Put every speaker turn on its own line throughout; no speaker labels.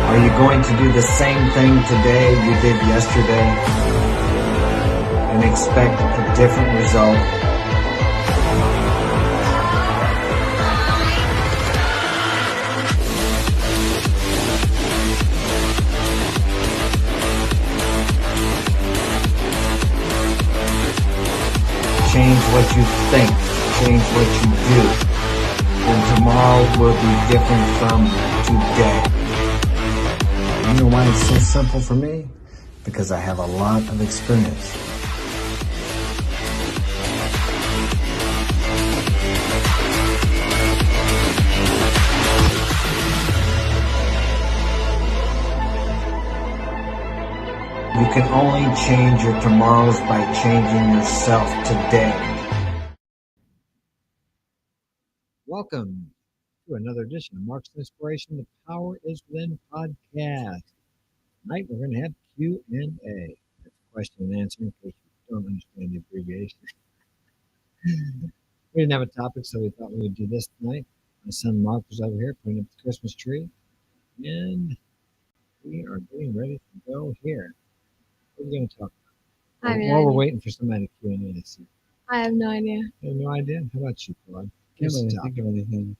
Are you going to do the same thing today you did yesterday and expect a different result? Change what you think, change what you do, and tomorrow will be different from today. You know why it's so simple for me? Because I have a lot of experience. You can only change your tomorrows by changing yourself today.
Welcome to another edition of Mark's Inspiration, The Power is Within podcast. Tonight we're going to have Q&A. That's question and answer in case you don't understand the abbreviation. We didn't have a topic, so we thought we would do this tonight. My son Mark was over here putting up the Christmas tree, and we are getting ready to go here. What are we going to talk about? While we're waiting for somebody to Q&A to see.
I have no idea.
You have no idea? How about you, Claude?
Can't really think of anything.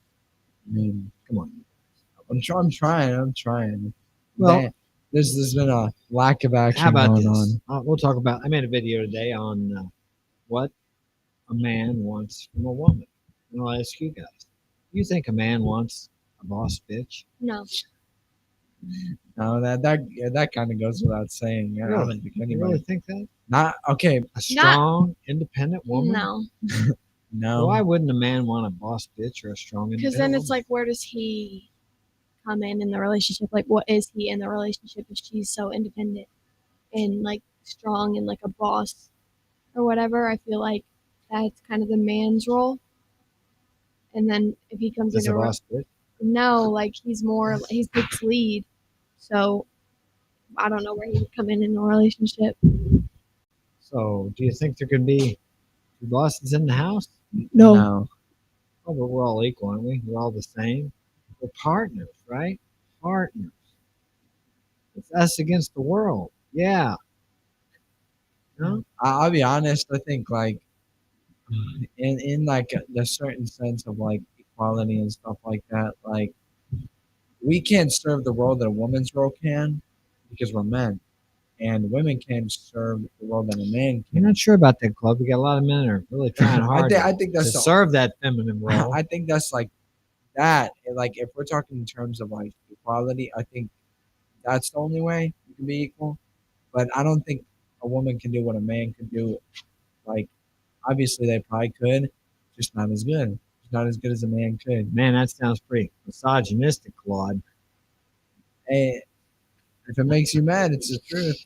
I mean,
Come on.
I'm trying.
Well,
there's been a lack of action
how about
going
this?
on.
We'll talk about. I made a video today on what a man wants from a woman. And I'll ask you guys: do you think a man wants a boss bitch?
No.
No, that kind of goes without saying. I don't think
You
anybody.
really think that?
Not okay.
A strong, independent woman?
No.
No.
Why wouldn't a man want a boss bitch or a strong, independent
Because then it's
woman?
like, where does he come in the relationship? Like, what is he in the relationship if she's so independent and like strong and like a boss or whatever? I feel like that's kind of the man's role. And then if he comes
Is a
into
boss bitch?
no, like he takes lead. So I don't know where he would come in a relationship.
So, do you think there could be two bosses in the house?
No.
Oh, but we're all equal, aren't we? We're all the same. We're partners, right? Partners. It's us against the world. Yeah. No?
I'll be honest. I think like in like a certain sense of like equality and stuff like that. Like we can't serve the role that a woman's role can because we're men, and women can't serve the role that a man
I'm
can.
not sure about that, Club. We got a lot of men that are really trying hard
I think
to
that's
serve that feminine role.
I think that's like that. Like if we're talking in terms of like equality, I think that's the only way you can be equal. But I don't think a woman can do what a man can do. Like obviously they probably could, just not as good. Not as good as a man could.
Man, that sounds pretty misogynistic, Claude.
Hey, if it makes you mad, it's the truth.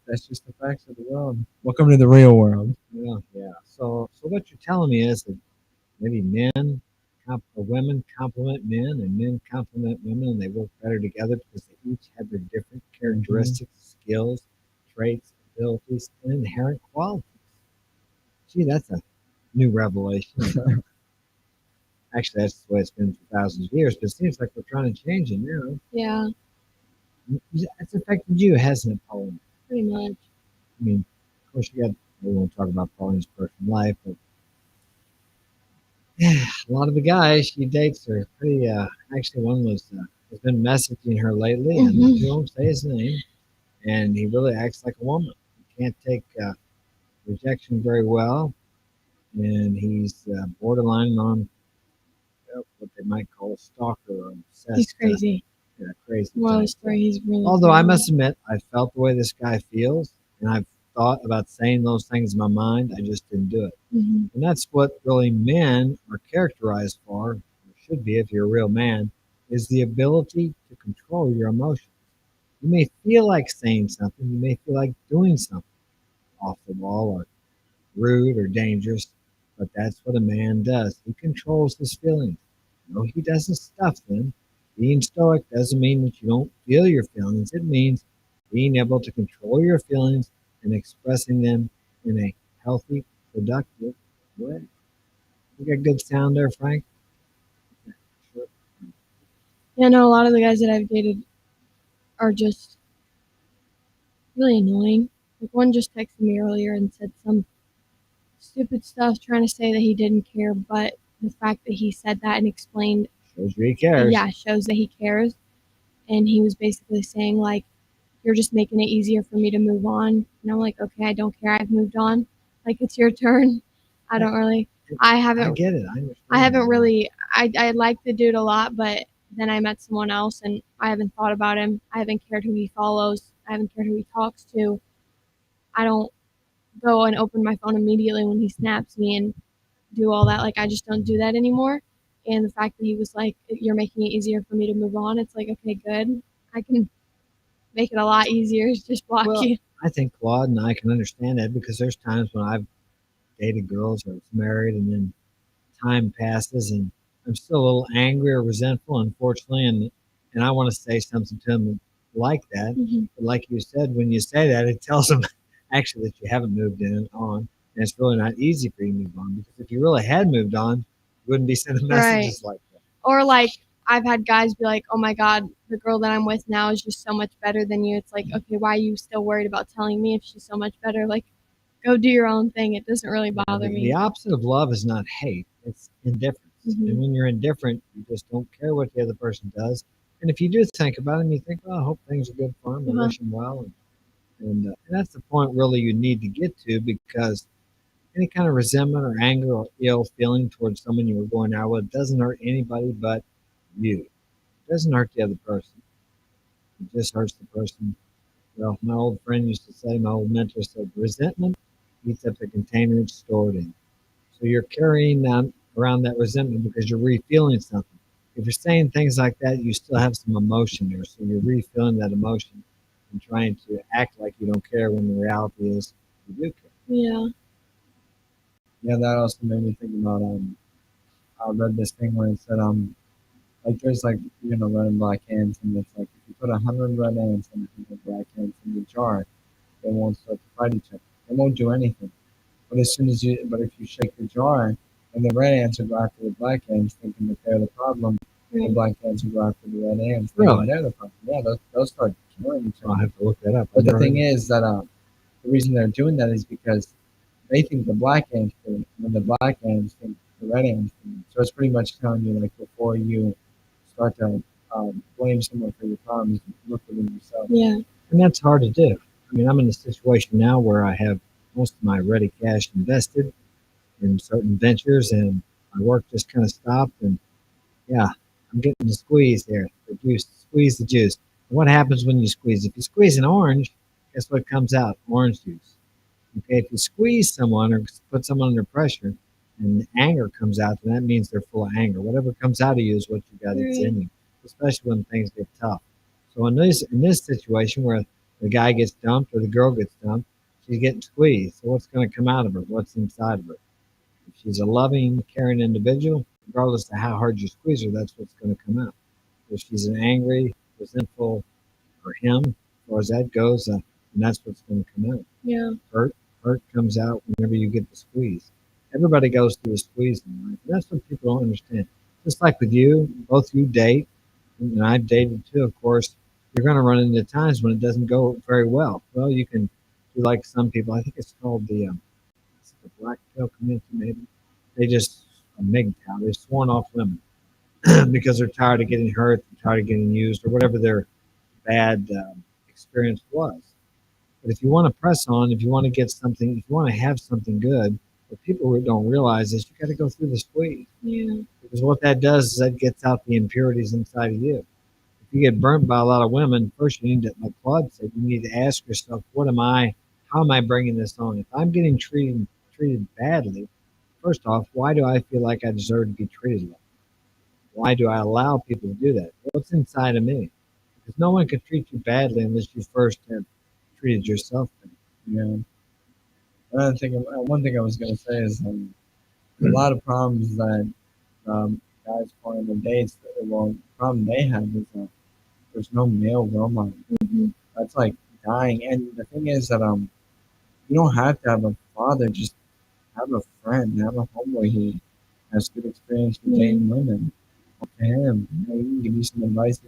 That's just the facts of the world. Welcome to the real world.
Yeah. So what you're telling me is that maybe women compliment men and men compliment women, and they work better together because they each have their different characteristics, skills, traits, abilities, and inherent qualities. Gee, that's a new revelation. Actually, that's the way it's been for thousands of years, but it seems like we're trying to change it now.
Yeah,
It's affected you, hasn't it, Pauline?
pretty much.
I mean, of course, we won't talk about Pauline's personal life, but yeah, a lot of the guys she dates are pretty. Actually, one has been messaging her lately, and he won't say his name, and he really acts like a woman. He can't take rejection very well, and he's borderline on what they might call a stalker or obsessed.
He's crazy.
Crazy.
Moral of
type.
the story, he's really
Although I
crazy.
must admit, I felt the way this guy feels, and I've thought about saying those things in my mind. I just didn't do it.
Mhm.
And that's what really men are characterized for, or should be if you're a real man, is the ability to control your emotions. You may feel like saying something, you may feel like doing something off the wall or rude or dangerous, but that's what a man does. He controls his feelings. No, he doesn't stuff them. Being stoic doesn't mean that you don't feel your feelings. It means being able to control your feelings and expressing them in a healthy, productive way. You got good sound there, Frank?
Yeah, no, a lot of the guys that I've dated are just really annoying. Like one just texted me earlier and said some stupid stuff trying to say that he didn't care, but the fact that he said that and explained,
Shows you he cares.
yeah, shows that he cares. And he was basically saying like, you're just making it easier for me to move on. And I'm like, okay, I don't care. I've moved on. Like it's your turn. I don't really. I
I
haven't.
get it. I understand.
I haven't really. I like the dude a lot, but then I met someone else, and I haven't thought about him. I haven't cared who he follows. I haven't cared who he talks to. I don't go and open my phone immediately when he snaps me and do all that. Like I just don't do that anymore. And the fact that he was like, "You're making it easier for me to move on," it's like, okay, good. I can make it a lot easier. Just block
Well,
you.
I think Claude and I can understand that because there's times when I've dated girls or was married and then time passes and I'm still a little angry or resentful, unfortunately, and I want to say something to them like that.
Mhm.
But like you said, when you say that, it tells them actually that you haven't moved on, and it's really not easy for you to move on because if you really had moved on, you wouldn't be sending messages like that.
Or like I've had guys be like, "Oh my god, the girl that I'm with now is just so much better than you." It's like, okay, why are you still worried about telling me if she's so much better? Like, go do your own thing. It doesn't really bother
The
me.
opposite of love is not hate; it's indifference.
Mhm.
And when you're indifferent, you just don't care what the other person does. And if you do think about them, you think, "Well, I hope things are good for them. I wish them well." And that's the point really you need to get to because any kind of resentment or anger or ill feeling towards someone you were going out with doesn't hurt anybody but you. It doesn't hurt the other person. It just hurts the person. Well, my old friend used to say, my old mentor said, resentment eats up the container it's stored in. So you're carrying around that resentment because you're refeeling something. If you're saying things like that, you still have some emotion there. So you're refilling that emotion and trying to act like you don't care when the reality is you do care.
Yeah.
Yeah, that also made me think about I read this thing where it said like there's like red and black ants, and it's like if you put 100 red ants and 100 black ants in the jar, they won't start to fight each other. They won't do anything. But if you shake the jar, and the red ants will go after the black ants, thinking that they're the problem, the
Right.
black ants will go after the red ants,
Really?
thinking they're the problem. Yeah, they'll start killing each
I'll
other.
have to look that up.
But the thing is that the reason they're doing that is because they think the black ants do it, and the black ants think the red ants do it. So it's pretty much telling you like before you start to blame someone for your problems, look within yourself.
Yeah.
And that's hard to do. I mean, I'm in a situation now where I have most of my ready cash invested in certain ventures, and my work just kind of stopped. And yeah, I'm getting the squeeze there, the juice, squeeze the juice. And what happens when you squeeze? If you squeeze an orange, guess what comes out? Orange juice. Okay, if you squeeze someone or put someone under pressure, and anger comes out, then that means they're full of anger. Whatever comes out of you is what you got that's in you, especially when things get tough. So in this situation where the guy gets dumped or the girl gets dumped, she's getting squeezed. So what's going to come out of her? What's inside of her? If she's a loving, caring individual, regardless of how hard you squeeze her, that's what's going to come out. If she's an angry, resentful, or him, as far as that goes, and that's what's going to come out.
Yeah.
Hurt comes out whenever you get the squeeze. Everybody goes through a squeeze in life. And that's what people don't understand. Just like with you, both you date, and I've dated too, of course, you're going to run into times when it doesn't go very well. Well, you can do like some people. I think it's called the black tail community, maybe. They just, a MGTOW, they've sworn off women because they're tired of getting hurt, they're tired of getting used, or whatever their bad experience was. But if you want to press on, if you want to get something, if you want to have something good, what people don't realize is you got to go through the squeeze.
Yeah.
Because what that does is that gets out the impurities inside of you. If you get burnt by a lot of women, first you need to, like Claude said, you need to ask yourself, how am I bringing this on? If I'm getting treated badly, first off, why do I feel like I deserve to be treated like that? Why do I allow people to do that? What's inside of me? Because no one can treat you badly unless you first have treated yourself badly.
Yeah. One thing I was gonna say is a lot of problems that guys find in dates. Well, the problem they have is there's no male role model.
Mm-hmm.
That's like dying. And the thing is that you don't have to have a father. Just have a friend, have a homeboy who has good experience with dating women. Talk to him. You can give you some advice.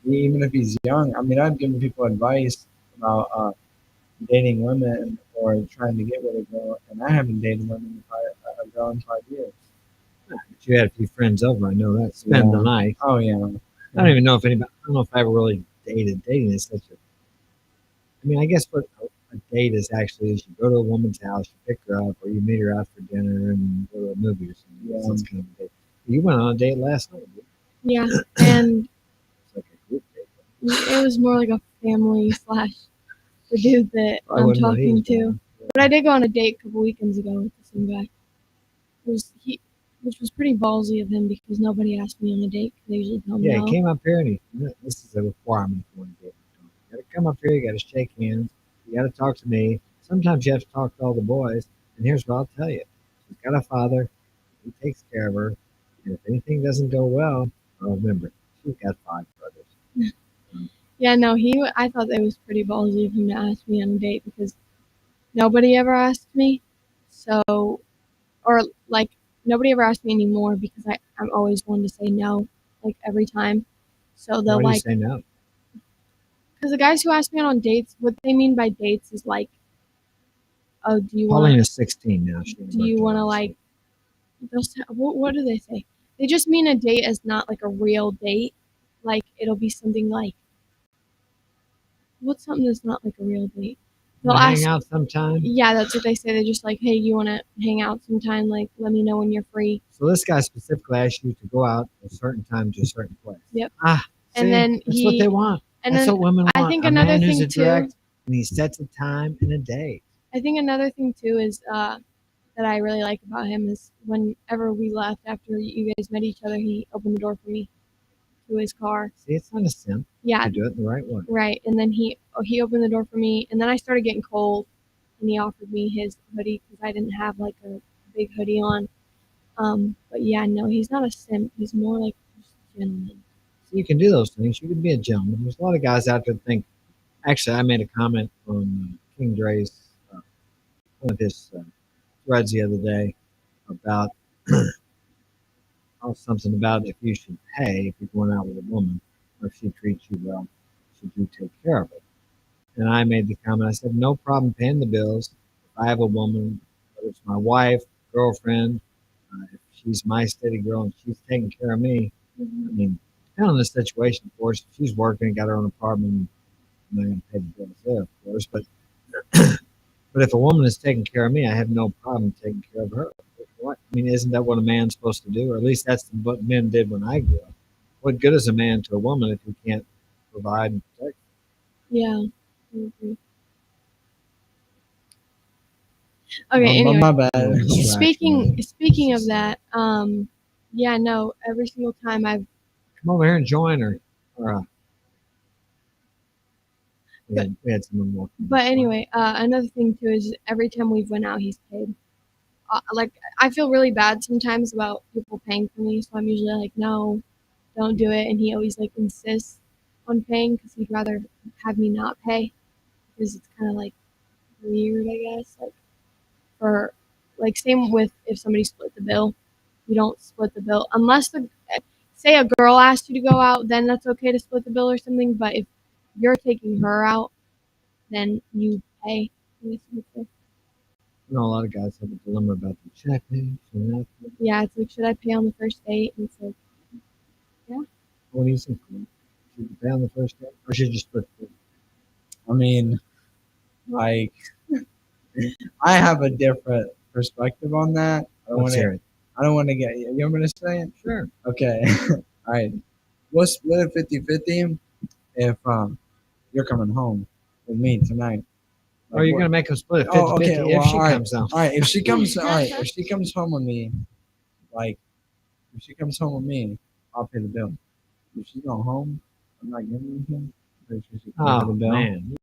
even if he's young. I mean, I've given people advice about dating women or trying to get with a girl, and I haven't dated a girl in 5 years.
But you had a few friends over. I know that. Spend the
Yeah.
night.
Oh yeah.
I don't even know if anybody. I don't know if I ever really dated. Dating is such a. I mean, I guess what a date is actually is you go to a woman's house, you pick her up, or you meet her out for dinner and go to a movie or something.
Yeah.
That's kind of a date. You went on a date last night. Didn't you?
Yeah, and
It's like a group date.
it was more like a family slash the dude that
I
I'm
wouldn't know he
talking
was
to.
going.
But I did go on a date a couple weekends ago with the same guy. Which was pretty ballsy of him because nobody asked me on a date. They usually tell me
Yeah,
no.
he came up here and this is a requirement if you want to date. You got to come up here, you got to shake hands, you got to talk to me. Sometimes you have to talk to all the boys. And here's what I'll tell you: she's got a father, he takes care of her, and if anything doesn't go well, well, remember she's got 5 brothers.
Yeah, no, I thought that was pretty ballsy of him to ask me on a date because nobody ever asked me. So, or like nobody ever asked me anymore because I'm always one to say no, like every time. So
Why
they'll
do you
like,
say no?
because the guys who ask me out on dates, what they mean by dates is like, oh,
Pauline is 16 now. She
do you want to like, what do they say? They just mean a date as not like a real date. Like it'll be something like, what's something that's not like a real date? They'll
hang
ask,
out sometime?
yeah, that's what they say. They're just like, hey, you want to hang out sometime? Like, let me know when you're free.
So this guy specifically asked you to go out at a certain time to a certain place.
Yep.
Ah,
And
see,
then
that's what they want.
and
That's
then
what women want.
I think
a
another
man who's
thing
a direct,
too.
and he sets a time and a date.
I think another thing too is that I really like about him is whenever we left after you guys met each other, he opened the door for me to his car.
See, it's not a simp.
Yeah,
You do it the right way.
right. And then he opened the door for me, and then I started getting cold, and he offered me his hoodie because I didn't have like a big hoodie on. But yeah, no, he's not a simp. He's more like just a gentleman.
So you can do those things. You can be a gentleman. There's a lot of guys out there that think. Actually, I made a comment on King Dre's one of his threads the other day about something about if you should pay if you're going out with a woman, or if she treats you well, should you take care of it? And I made the comment. I said, no problem paying the bills. If I have a woman, whether it's my wife, girlfriend, if she's my steady girl and she's taking care of me, I mean, depending on the situation, of course, if she's working, got her own apartment, I'm not going to pay the bills there, of course. But if a woman is taking care of me, I have no problem taking care of her. What? I mean, isn't that what a man's supposed to do? Or at least that's what men did when I grew up. What good is a man to a woman if he can't provide and protect?
Yeah. Okay.
Oh,
Anyway,
my bad.
speaking of that, yeah, no, every single time I've
Come over here and join her. Or, we had someone walking.
but anyway, another thing too is every time we've went out, he's paid. Like I feel really bad sometimes about people paying for me, so I'm usually like, no, don't do it, and he always like insists on paying because he'd rather have me not pay because it's kind of like weird, I guess. Like for like same with if somebody split the bill, you don't split the bill unless say a girl asked you to go out, then that's okay to split the bill or something. But if you're taking her out, then you pay.
You know, a lot of guys have a dilemma about the check.
Yeah, it's like, should I pay on the first date? And it's like,
What do you think? Should you pay on the first date, or should you split the bill?
I mean, like, I have a different perspective on that. I don't
Let's hear it.
want to get. You want me to say it?
Sure.
Okay. All right. We'll split it 50-50 if you're coming home with me tonight.
Or you're going to make them split it 50-50 if she comes home.
All right. If she comes, all right. If she comes home with me, like, if she comes home with me, I'll pay the bill. If she's going home, I'm not giving anything.
Oh, man.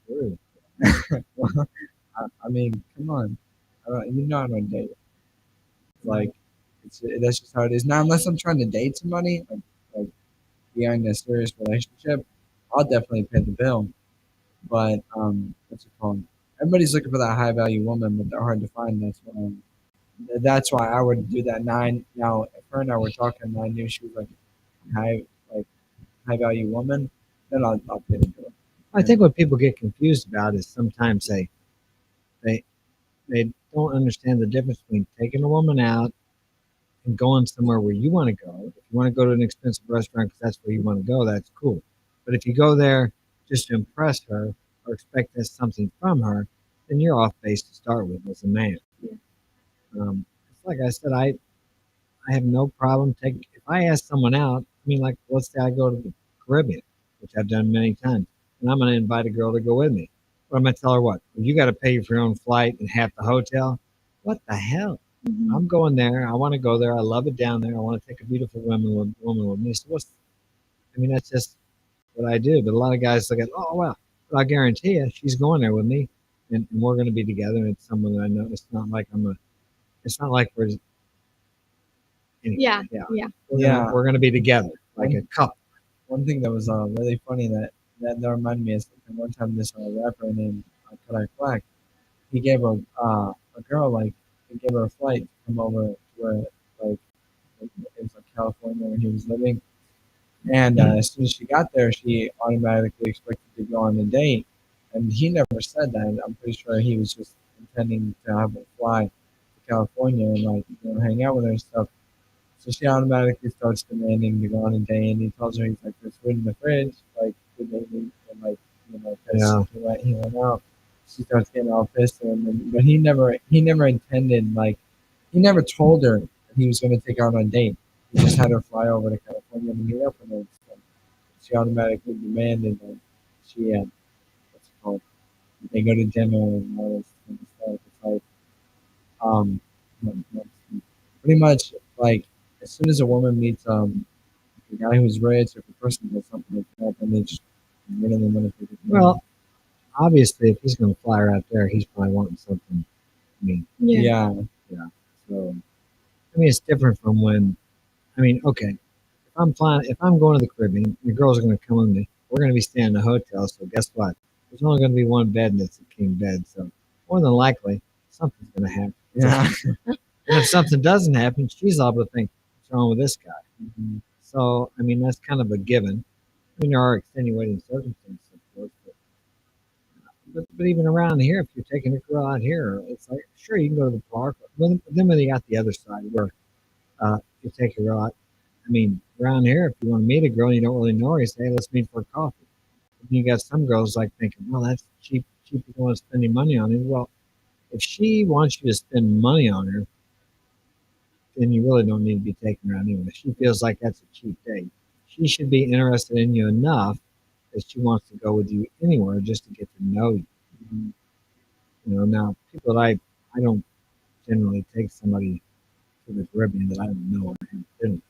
You
Well, I mean, come on. You know I'm a date. Like, that's just how it is. Now, unless I'm trying to date somebody, like being in a serious relationship, I'll definitely pay the bill. But what's it called? Everybody's looking for that high value woman, but they're hard to find. That's why I would do that. Now, if her and I were talking, and I knew she was like high value woman, then I'll fit into it.
I think what people get confused about is sometimes they they don't understand the difference between taking a woman out and going somewhere where you want to go. If you want to go to an expensive restaurant because that's where you want to go, that's cool. But if you go there just to impress her or expect something from her, then you're off base to start with as a man.
Yeah.
It's like I said, I have no problem taking. If I ask someone out, I mean, like let's say I go to the Caribbean, which I've done many times, and I'm going to invite a girl to go with me. But I'm going to tell her what? Well, you got to pay for your own flight and half the hotel. What the hell?
Mhm.
I'm going there. I want to go there. I love it down there. I want to take a beautiful woman with me. So I mean, that's just what I do. But a lot of guys look at, oh, well, but I guarantee you, she's going there with me, and we're going to be together. And it's someone that I know. It's not like we're, anyway,
Yeah.
yeah.
Yeah.
We're gonna be together like a couple.
One thing that was really funny that reminded me of something. One time, this rapper named Kodak Black, he gave a girl he gave her a flight to come over to where like it was like California where he was living, and as soon as she got there, she automatically expected to go on a date, and he never said that. I'm pretty sure he was just intending to have her fly to California and hang out with her and stuff. So she automatically starts demanding to go on a date, and he tells her he's like, "There's food in the fridge, like could they eat?" And 'cause
Yeah.
he went out. She starts getting all pissed at him, but he never intended he never told her that he was going to take her out on a date. He just had her fly over to California to meet up with her. And stuff. She automatically demanded that she what's it called? They go to dinner and all this kind of stuff. It's like um, pretty much like as soon as a woman meets a guy who's rich, if a person does something like that, then they just really want to take it.
Well, obviously, if he's gonna fly her out there, he's probably wanting something. I mean,
Yeah.
yeah. So, I mean, it's different from when. I mean, okay, if I'm going to the Caribbean, the girls are gonna come with me. We're gonna be staying in a hotel. So guess what? There's only gonna be one bed, and it's a king bed. So more than likely, something's gonna happen.
Yeah.
And if something doesn't happen, she's liable to think, what's wrong with this guy?
Mhm.
So, I mean, that's kind of a given. I mean, there are extenuating circumstances, of course, but even around here, if you're taking a girl out here, it's like, sure, you can go to the park. But then when you got the other side where you take a girl out, I mean, around here, if you want to meet a girl and you don't really know her, you say, hey, let's meet for coffee. And you got some girls like thinking, well, that's cheap. People want to spending money on it. Well, if she wants you to spend money on her, then you really don't need to be taking her out anyway. She feels like that's a cheap date. She should be interested in you enough that she wants to go with you anywhere just to get to know you. Now people that I don't generally take somebody to the Caribbean that I don't know or haven't been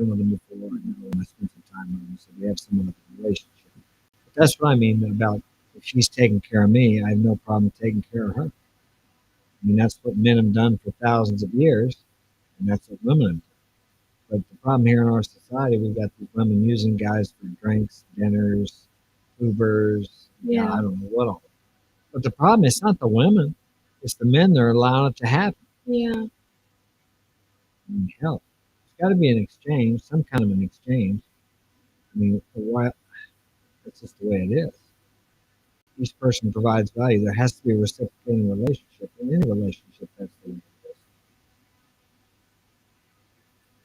with them before. I know I spend some time with them, so we have some of a relationship. But that's what I mean about if she's taking care of me, I have no problem taking care of her. I mean, that's what men have done for thousands of years, and that's what women have done. But the problem here in our society, we've got these women using guys for drinks, dinners, Ubers,
Yeah.
I don't know what all. But the problem is not the women, it's the men that are allowing it to happen.
Yeah.
I mean, hell, there's got to be an exchange, some kind of an exchange. I mean, why? That's just the way it is. Each person provides value. There has to be a reciprocating relationship. In any relationship, that's the way it is.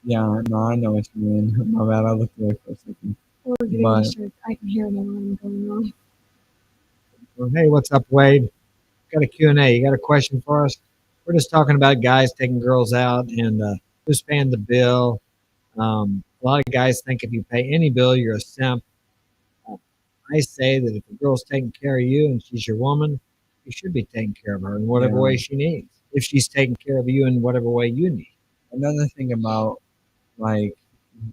Yeah, no, I know what you mean. My bad, I looked away for a second.
Or getting
But-
sure I can hear an alarm going on.
Well, hey, what's up, Wade? Got a Q&A. You got a question for us? We're just talking about guys taking girls out and who's paying the bill. A lot of guys think if you pay any bill, you're a simp. I say that if a girl's taking care of you and she's your woman, you should be taking care of her in whatever
Yeah.
way she needs. If she's taking care of you in whatever way you need.
Another thing about like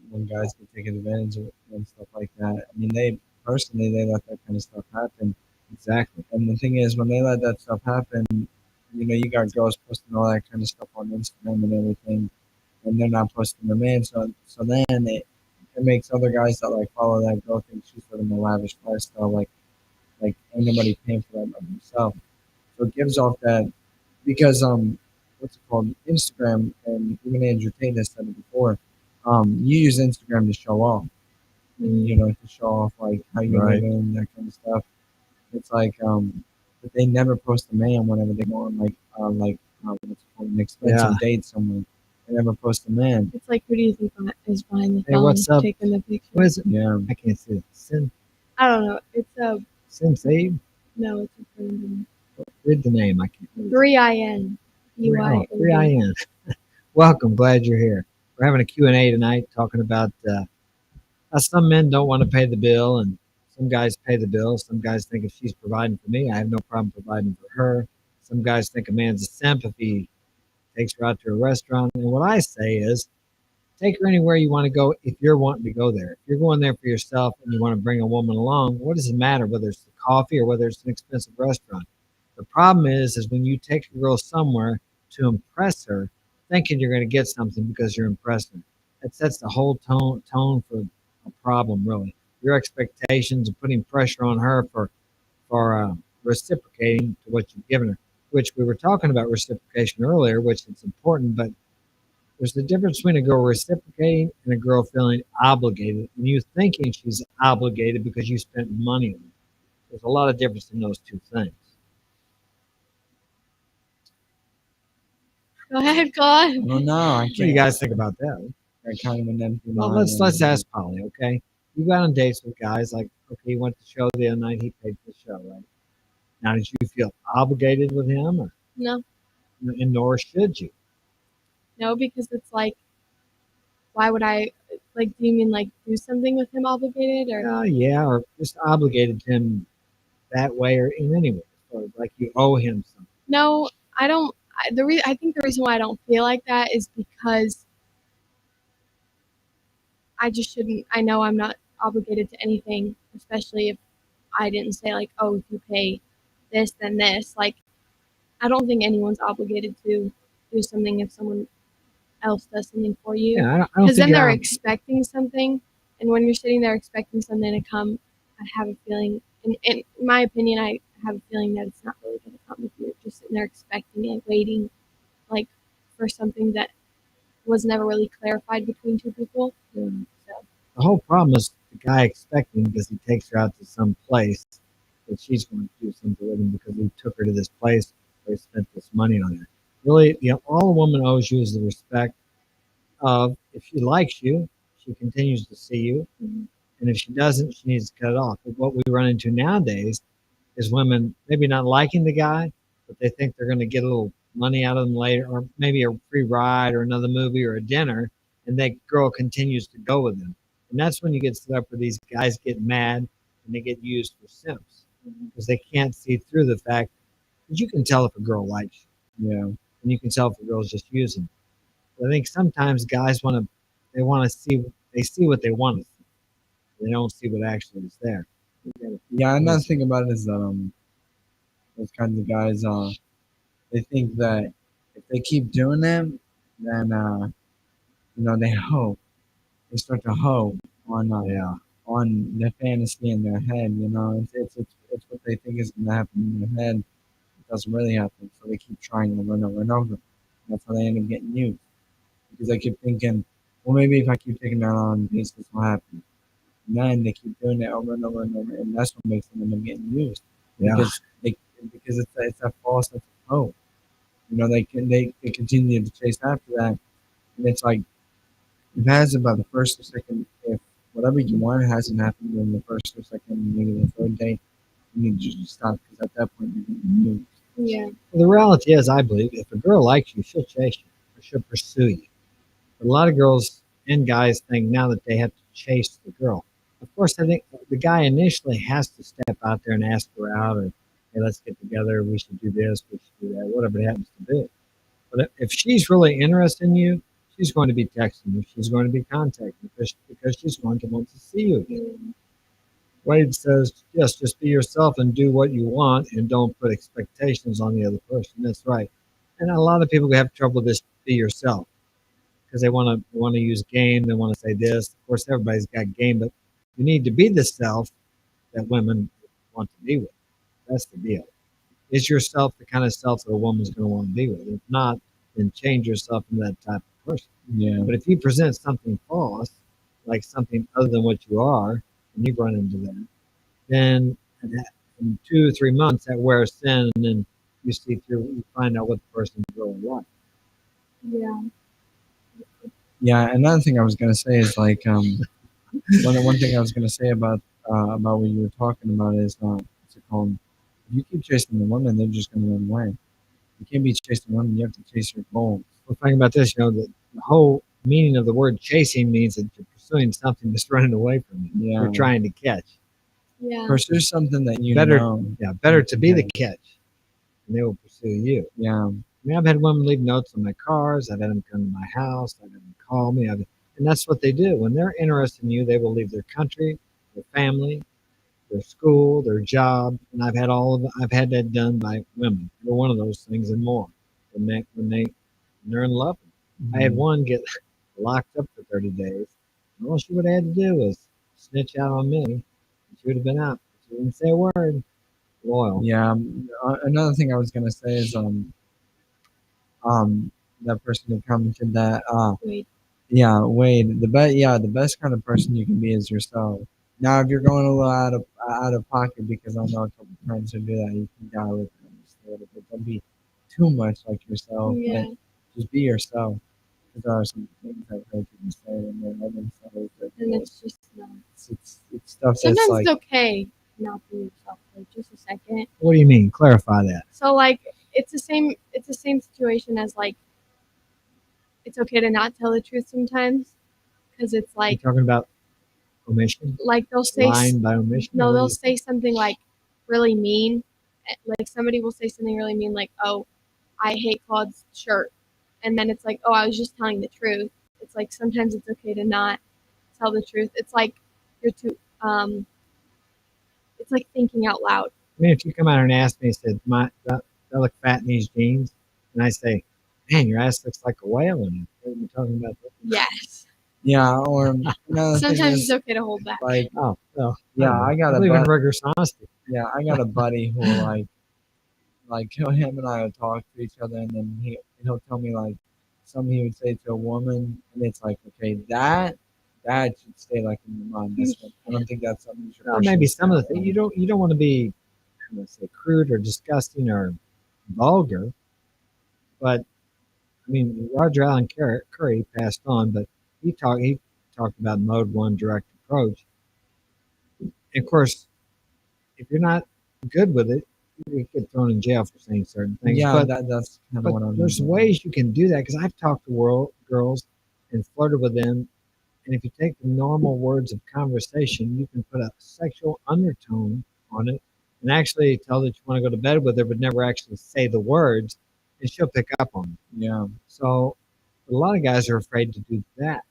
when guys get taken advantage of and stuff like that, I mean, they let that kind of stuff happen.
Exactly.
And the thing is, when they let that stuff happen, you got girls posting all that kind of stuff on Instagram and everything, and they're not posting their man. So then it makes other guys that like follow that girl think she's living a lavish lifestyle, like ain't nobody paying for that but himself. So it gives off that because what's it called, Instagram, and even Andrew Tate has said it before. You use Instagram to show off. to show off like how you're
Right.
living, that kind of stuff. It's like but they never post a man whenever they go on what's it called, an expensive
Yeah.
date somewhere. They never post a man.
It's like, who do you think is behind the
Hey,
phone
what's up?
taking the picture?
What is it?
Yeah.
I can't see it.
I don't know. It's a
Save?
no. It's a friend.
Read the name. I can't.
3IN. EY.
3IN. Welcome. Glad you're here. We're having a Q&A tonight talking about how some men don't want to pay the bill and some guys pay the bill. Some guys think if she's providing for me, I have no problem providing for her. Some guys think a man's a simp if he takes her out to a restaurant. And what I say is take her anywhere you want to go if you're wanting to go there. If you're going there for yourself and you want to bring a woman along, what does it matter whether it's the coffee or whether it's an expensive restaurant? The problem is when you take a girl somewhere to impress her, thinking you're going to get something because you're impressing her. That sets the whole tone for a problem, really. Your expectations and putting pressure on her for reciprocating to what you've given her, which we were talking about reciprocation earlier, which is important, but there's a difference between a girl reciprocating and a girl feeling obligated and you thinking she's obligated because you spent money on her. There's a lot of difference in those two things.
Go ahead, God.
I don't know. I
What do you
can't.
gues think about that?
I kind of an empty
Well,
mind.
let's ask Polly, okay? You got on dates with guys like, okay, you went to the show the other night, he paid for the show, right? Now, did you feel obligated with him, or,
No,
and nor should you?
no, because it's like, why would I? Like, do you mean like do something with him obligated or?
Yeah, or just obligated to him that way or in any way, or like you owe him something.
No, I don't. I think the reason why I don't feel like that is because I just shouldn't. I know I'm not obligated to anything, especially if I didn't say like, oh, if you pay this, then this. Like, I don't think anyone's obligated to do something if someone else does something for you.
Yeah, I don't
Because
think
then they're
you're
expecting something, and when you're sitting there expecting something to come, I have a feeling, in my opinion, I have a feeling that it's not really going to come if you're just sitting there expecting it, waiting, like for something that was never really clarified between two people. So
the whole problem is the guy expecting because he takes her out to some place that she's going to do something with him because he took her to this place where he spent this money on her. Really, all a woman owes you is the respect of if she likes you, she continues to see you,
Mhm.
and if she doesn't, she needs to cut it off. But what we run into nowadays is women maybe not liking the guy, but they think they're going to get a little money out of him later, or maybe a free ride or another movie or a dinner, and that girl continues to go with him. And that's when you get set up where these guys get mad and they get used for simps because they can't see through the fact that you can tell if a girl likes you,
Yeah.
and you can tell if a girl's just using. I think sometimes guys want to see they see what they want to see. They don't see what actually is there.
Yeah. Another thing about it is that those kinds of guys they think that if they keep doing them, then they hope they start to hope on
Yeah.
on the fantasy in their head. It's what they think is going to happen in their head. It doesn't really happen, so they keep trying over and over and over. That's how they end up getting used because they keep thinking, well, maybe if I keep taking that on, this will happen. And then they keep doing it over and over and over, and that's what makes them end up getting used
Yeah.
because it's that false sense of hope. They continue to chase after that, and it's like it has about the first or second. If whatever you want hasn't happened in the first or second, maybe the third day, you need to just stop because at that point you're getting used.
Yeah.
Well, the reality is, I believe if a girl likes you, she'll chase you or she'll pursue you. But a lot of girls and guys think now that they have to chase the girl. Of course, I think the guy initially has to step out there and ask her out, or hey, let's get together. We should do this. We should do that. Whatever it happens to be. But if she's really interested in you, she's going to be texting you. She's going to be contacting you because she's going to want to see you again. Wade says, yes, just be yourself and do what you want and don't put expectations on the other person. That's right. And a lot of people have trouble with this be yourself because they want to use game. They want to say this. Of course, everybody's got game, but you need to be the self that women want to be with. That's the deal. Is yourself the kind of self that a woman's going to want to be with? If not, then change yourself into that type of person.
Yeah.
But if you present something false, like something other than what you are, and you run into that, then in 2 or 3 months that wears thin, and then you see through, you find out what the person's really like.
Yeah.
Yeah, another thing I was gonna say is like one thing I was gonna say about what you were talking about is what's it called? If you keep chasing the woman, they're just gonna run away. You can't be chasing women. You have to chase your goals.
Well, think about this, the whole meaning of the word chasing means that you're pursuing something that's running away from you.
Yeah.
You're trying to catch.
Yeah.
Pursue something that you
Better,
know.
better to be the catch, and they will pursue you.
Yeah.
I mean, I've had women leave notes on my cars. I've had them come to my house. I've had them call me. And that's what they do. When they're interested in you, they will leave their country, their family, their school, their job. And I've had that done by women. Every one of those things and more. When they're in love. I had one get locked up for 30 days. And all she would have had to do was snitch out on me. And she would have been out. She didn't say a word. Loyal.
Yeah. Another thing I was gonna say is that person who commented that
Wait.
yeah, Wade, the best kind of person you can be is yourself. Now if you're going a little out of pocket, because I know a couple friends who do that, you can die with them just a little bit. Don't be too much like yourself,
Yeah.
but just be yourself. Because there are some things I've heard people say and they're having so
And it's just not.
it's stuff
Sometimes
that's like
it's okay to not be yourself for just a second.
What do you mean? Clarify that.
So like it's the same situation as like it's okay to not tell the truth sometimes because it's like
You're talking about omission?
they'll say
Lying by omission?
no,
Or what
they'll
do you-
say something like really mean. Like somebody will say something really mean like, "Oh, I hate Claude's shirt." And then it's like, "Oh, I was just telling the truth." It's like sometimes it's okay to not tell the truth. It's like you're too it's like thinking out loud.
I mean, if you come out and ask me, said, that look fat in these jeans, and I say, man, your ass looks like a whale in it. What are you talking about?
Yes.
yeah, or another thing
Sometimes
is
it's okay to hold back.
like
Oh, well.
yeah, I got a
believe in
buddy.
rigorous honesty.
Yeah, I got a buddy who him and I would talk to each other, and then he'll tell me like something he would say to a woman, and it's like, okay, that should stay like in your mind. I don't think that's something you should.
Well, maybe some of the things you don't want to be, I'm going to say, crude or disgusting or vulgar, but I mean, Roger Allen Curry passed on, but he talked about mode one direct approach. And of course, if you're not good with it, you get thrown in jail for saying certain things.
Yeah,
but
that's kind of what I'm.
there's ways you can do that because I've talked to girls and flirted with them, and if you take the normal words of conversation, you can put a sexual undertone on it and actually tell that you want to go to bed with her, but never actually say the words, and she'll pick up on it.
Yeah.
So a lot of guys are afraid to do that.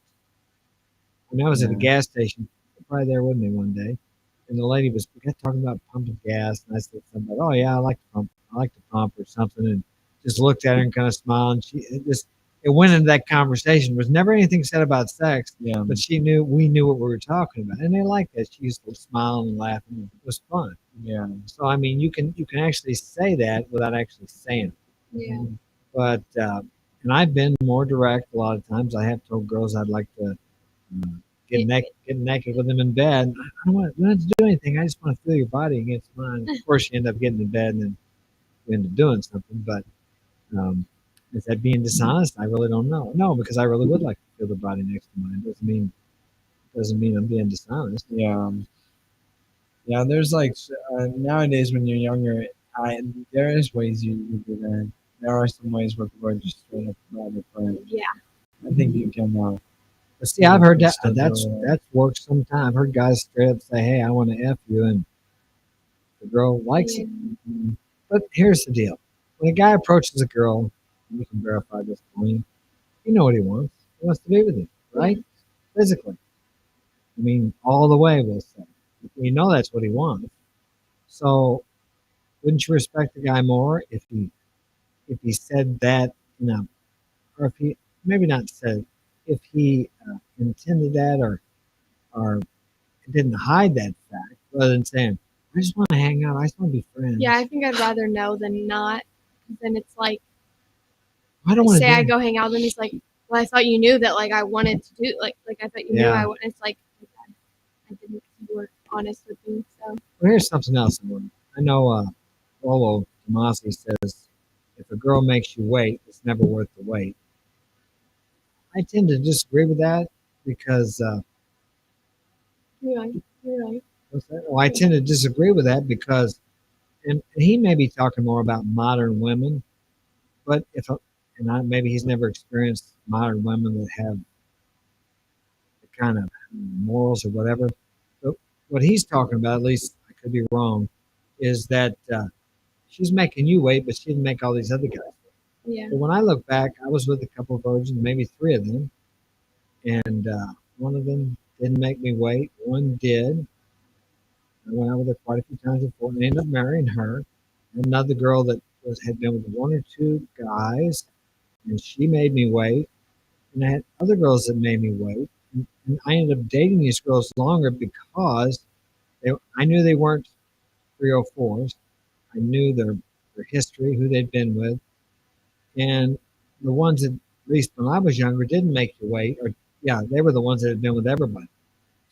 When I was at a
Yeah.
gas station, probably there with me one day, and the lady we got talking about pumping gas, and I said something about, oh yeah, I like to pump or something, and just looked at her and kind of smiled, and it went into that conversation. There was never anything said about sex,
Yeah.
but we knew what we were talking about, and they liked that. She used to smile and laugh, and it was fun.
Yeah.
So I mean, you can actually say that without actually saying it.
Yeah.
But and I've been more direct a lot of times. I have told girls I'd like to get naked with them in bed. I don't want to do anything. I just want to feel your body against mine. Of course, you end up getting in bed and then you end up doing something. But is that being dishonest? I really don't know. No, because I really would like to feel the body next to mine. Doesn't mean I'm being dishonest.
Yeah. Yeah. There's like nowadays when you're younger, there is ways you do that. There are some ways where people are just straight up about it, but
Yeah.
I think you can.
But see, I've heard that
Still
that's
do it.
that's worked sometime. I've heard guys straight up say, "Hey, I want to f you," and the girl likes it. But here's the deal: when a guy approaches a girl, and you can verify this point, you know what he wants. He wants to be with you, right? Physically. I mean, all the way, we'll say. You know that's what he wants. So, wouldn't you respect the guy more if he said that, or if he maybe not said, if he intended that or didn't hide that fact, rather than saying, "I just want to hang out. I just want to be friends."
Yeah, I think I'd rather know than not. 'Cause then it's like,
I don't want
say
to.
I go hang out with him, he's like, Well, I thought you knew that like I wanted to do like I thought you knew
Yeah.
it's like I didn't you were honest with me. So
Well, here's something else. I know Lolo Tomasi says, if a girl makes you wait, it's never worth the wait. I tend to disagree with that because,
you're right.
what's that? Well, I tend to disagree with that because, and he may be talking more about modern women, but maybe he's never experienced modern women that have the kind of morals or whatever. But what he's talking about, at least I could be wrong, is that she's making you wait, but she didn't make all these other guys wait.
Yeah.
But when I look back, I was with a couple of virgins, maybe three of them, and one of them didn't make me wait. One did. I went out with her quite a few times before, and ended up marrying her. Another girl that had been with one or two guys, and she made me wait. And I had other girls that made me wait. And I ended up dating these girls longer because I knew they weren't 304s. I knew their history, who they'd been with, and the ones that, at least when I was younger, didn't make you wait. Or yeah, they were the ones that had been with everybody.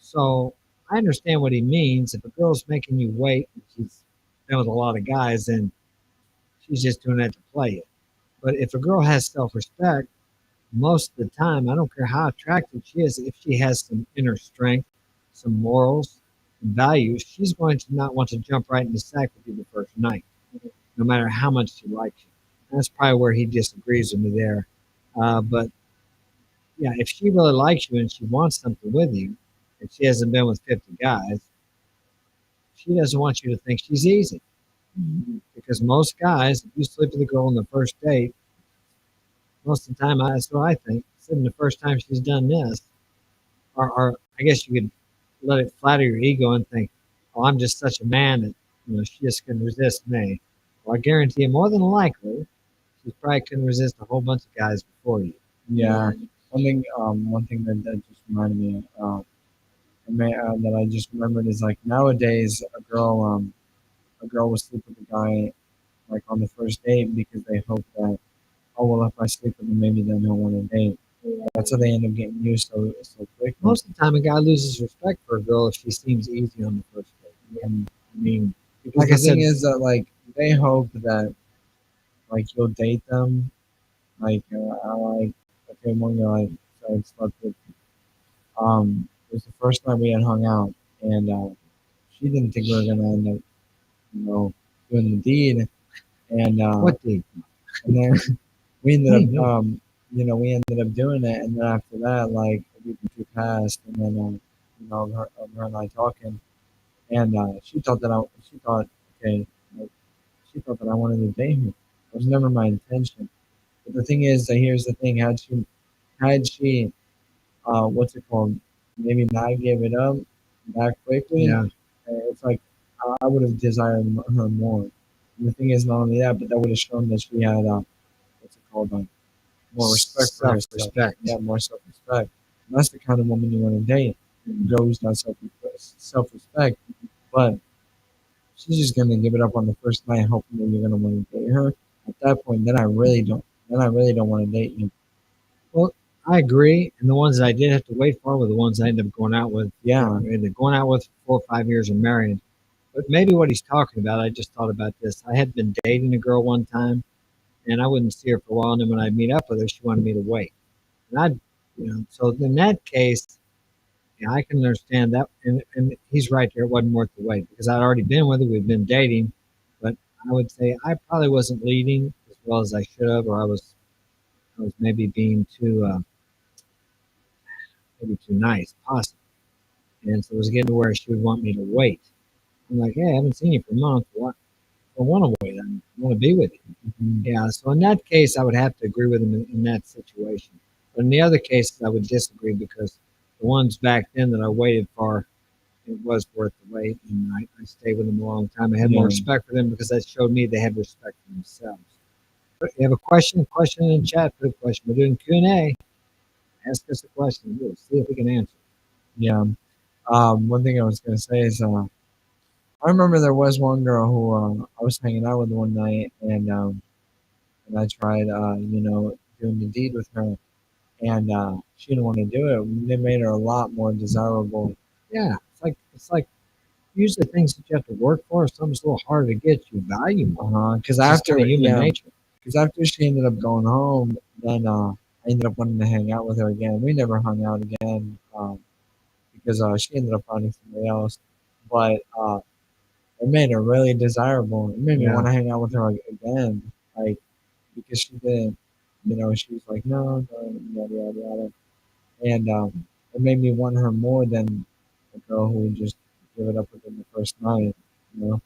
So I understand what he means. If a girl's making you wait, and she's been with a lot of guys, then she's just doing that to play it. But if a girl has self-respect, most of the time, I don't care how attractive she is, if she has some inner strength, some morals, and values, she's going to not want to jump right in the sack with you the first night, no matter how much she likes you. That's probably where he disagrees with me there. But yeah, if she really likes you and she wants something with you, and she hasn't been with 50 guys, she doesn't want you to think she's easy. Because most guys, if you sleep with a girl on the first date, most of the time, that's what I think. Sitting the first time she's done this, or I guess you could let it flatter your ego and think, "Oh, I'm just such a man that she just couldn't resist me." Well, I guarantee you, more than likely, she probably couldn't resist a whole bunch of guys before you.
Yeah. One thing that just reminded me, that I just remembered is like nowadays a girl will sleep with a guy like on the first date because they hope that, oh well, if I sleep with him, maybe then he'll want to date. That's how they end up getting used so quick.
Most of the time, a guy loses respect for a girl if she seems easy on the first date. And I mean,
Because
like
the
I said,
thing is that like they hope that like you'll date them. Like I like okay, one guy so I slept with. It was the first time we had hung out, and she didn't think we were gonna end up, doing the deed, and
what the
and then we ended
Hey,
up,
no.
we ended up doing it, and then after that, like a week or two passed, and then of her and I talking, and she thought, okay, like, she thought that I wanted to date her. It was never my intention. But the thing is that here's the thing: had she, what's it called? Maybe not give it up that quickly.
Yeah,
It's like I would have desired her more. And the thing is, not only that, but that would have shown that she had, what's it called, more respect for herself.
self-respect.
Yeah, more self-respect. And that's the kind of woman you want to date. A girl who's got self-respect, but she's just gonna give it up on the first night, hoping that you're gonna want to date her. At that point, then I really don't. Then I really don't want to date you.
Well, I agree. And the ones that I did have to wait for were the ones I ended up going out with.
Yeah.
Either going out with for 4 or 5 years and marrying. But maybe what he's talking about, I just thought about this. I had been dating a girl one time, and I wouldn't see her for a while. And then when I'd meet up with her, she wanted me to wait. And so in that case, yeah, I can understand that. And he's right there. It wasn't worth the wait because I'd already been with her. We'd been dating. But I would say I probably wasn't leading as well as I should have, or I was maybe being maybe too nice, possibly. And so it was getting to where she would want me to wait. I'm like, hey, I haven't seen you for a month. What? I want to wait. I want to be with you.
Mhm.
Yeah. So in that case, I would have to agree with him in that situation. But in the other cases, I would disagree because the ones back then that I waited for, it was worth the wait, and I stayed with them a long time. I had more
Yeah.
respect for them because that showed me they had respect for themselves. But you have a question? Question in the chat. Put a question. We're doing Q&A. Ask us a question. We'll see if we can answer.
Yeah. One thing I was gonna say is, I remember there was one girl who I was hanging out with one night, and I tried, doing the deed with her, and she didn't want to do it. They made her a lot more desirable.
Yeah, it's like usually things that you have to work for, something's a little harder to get, you value more.
Because
It's just
after
kind of human nature.
because after she ended up going home, then I ended up wanting to hang out with her again. We never hung out again because she ended up finding somebody else. But it made her really desirable. It made me
Yeah.
want to hang out with her again, like because she didn't, she was like, no, no, yada yada yada, and it made me want her more than a girl who would just give it up within the first night. You know,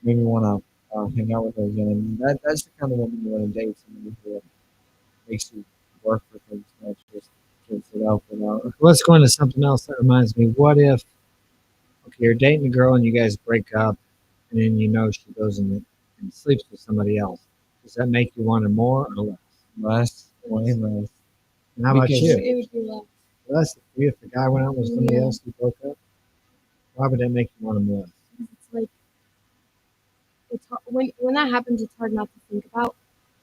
made me want to hang out with her again. And that's the kind of woman you want to date, somebody who makes you work for things, not just kids it out without.
Let's go into something else that reminds me. What if, okay, you're dating a girl and you guys break up, and then she goes and sleeps with somebody else? Does that make you want her more or less?
Less, way less.
And how about
Because-
you?
It would be less.
Less if the guy went out with somebody
Yeah.
else and broke up? Why would that make you want him less?
It's like it's hard, when that happens. It's hard not to think about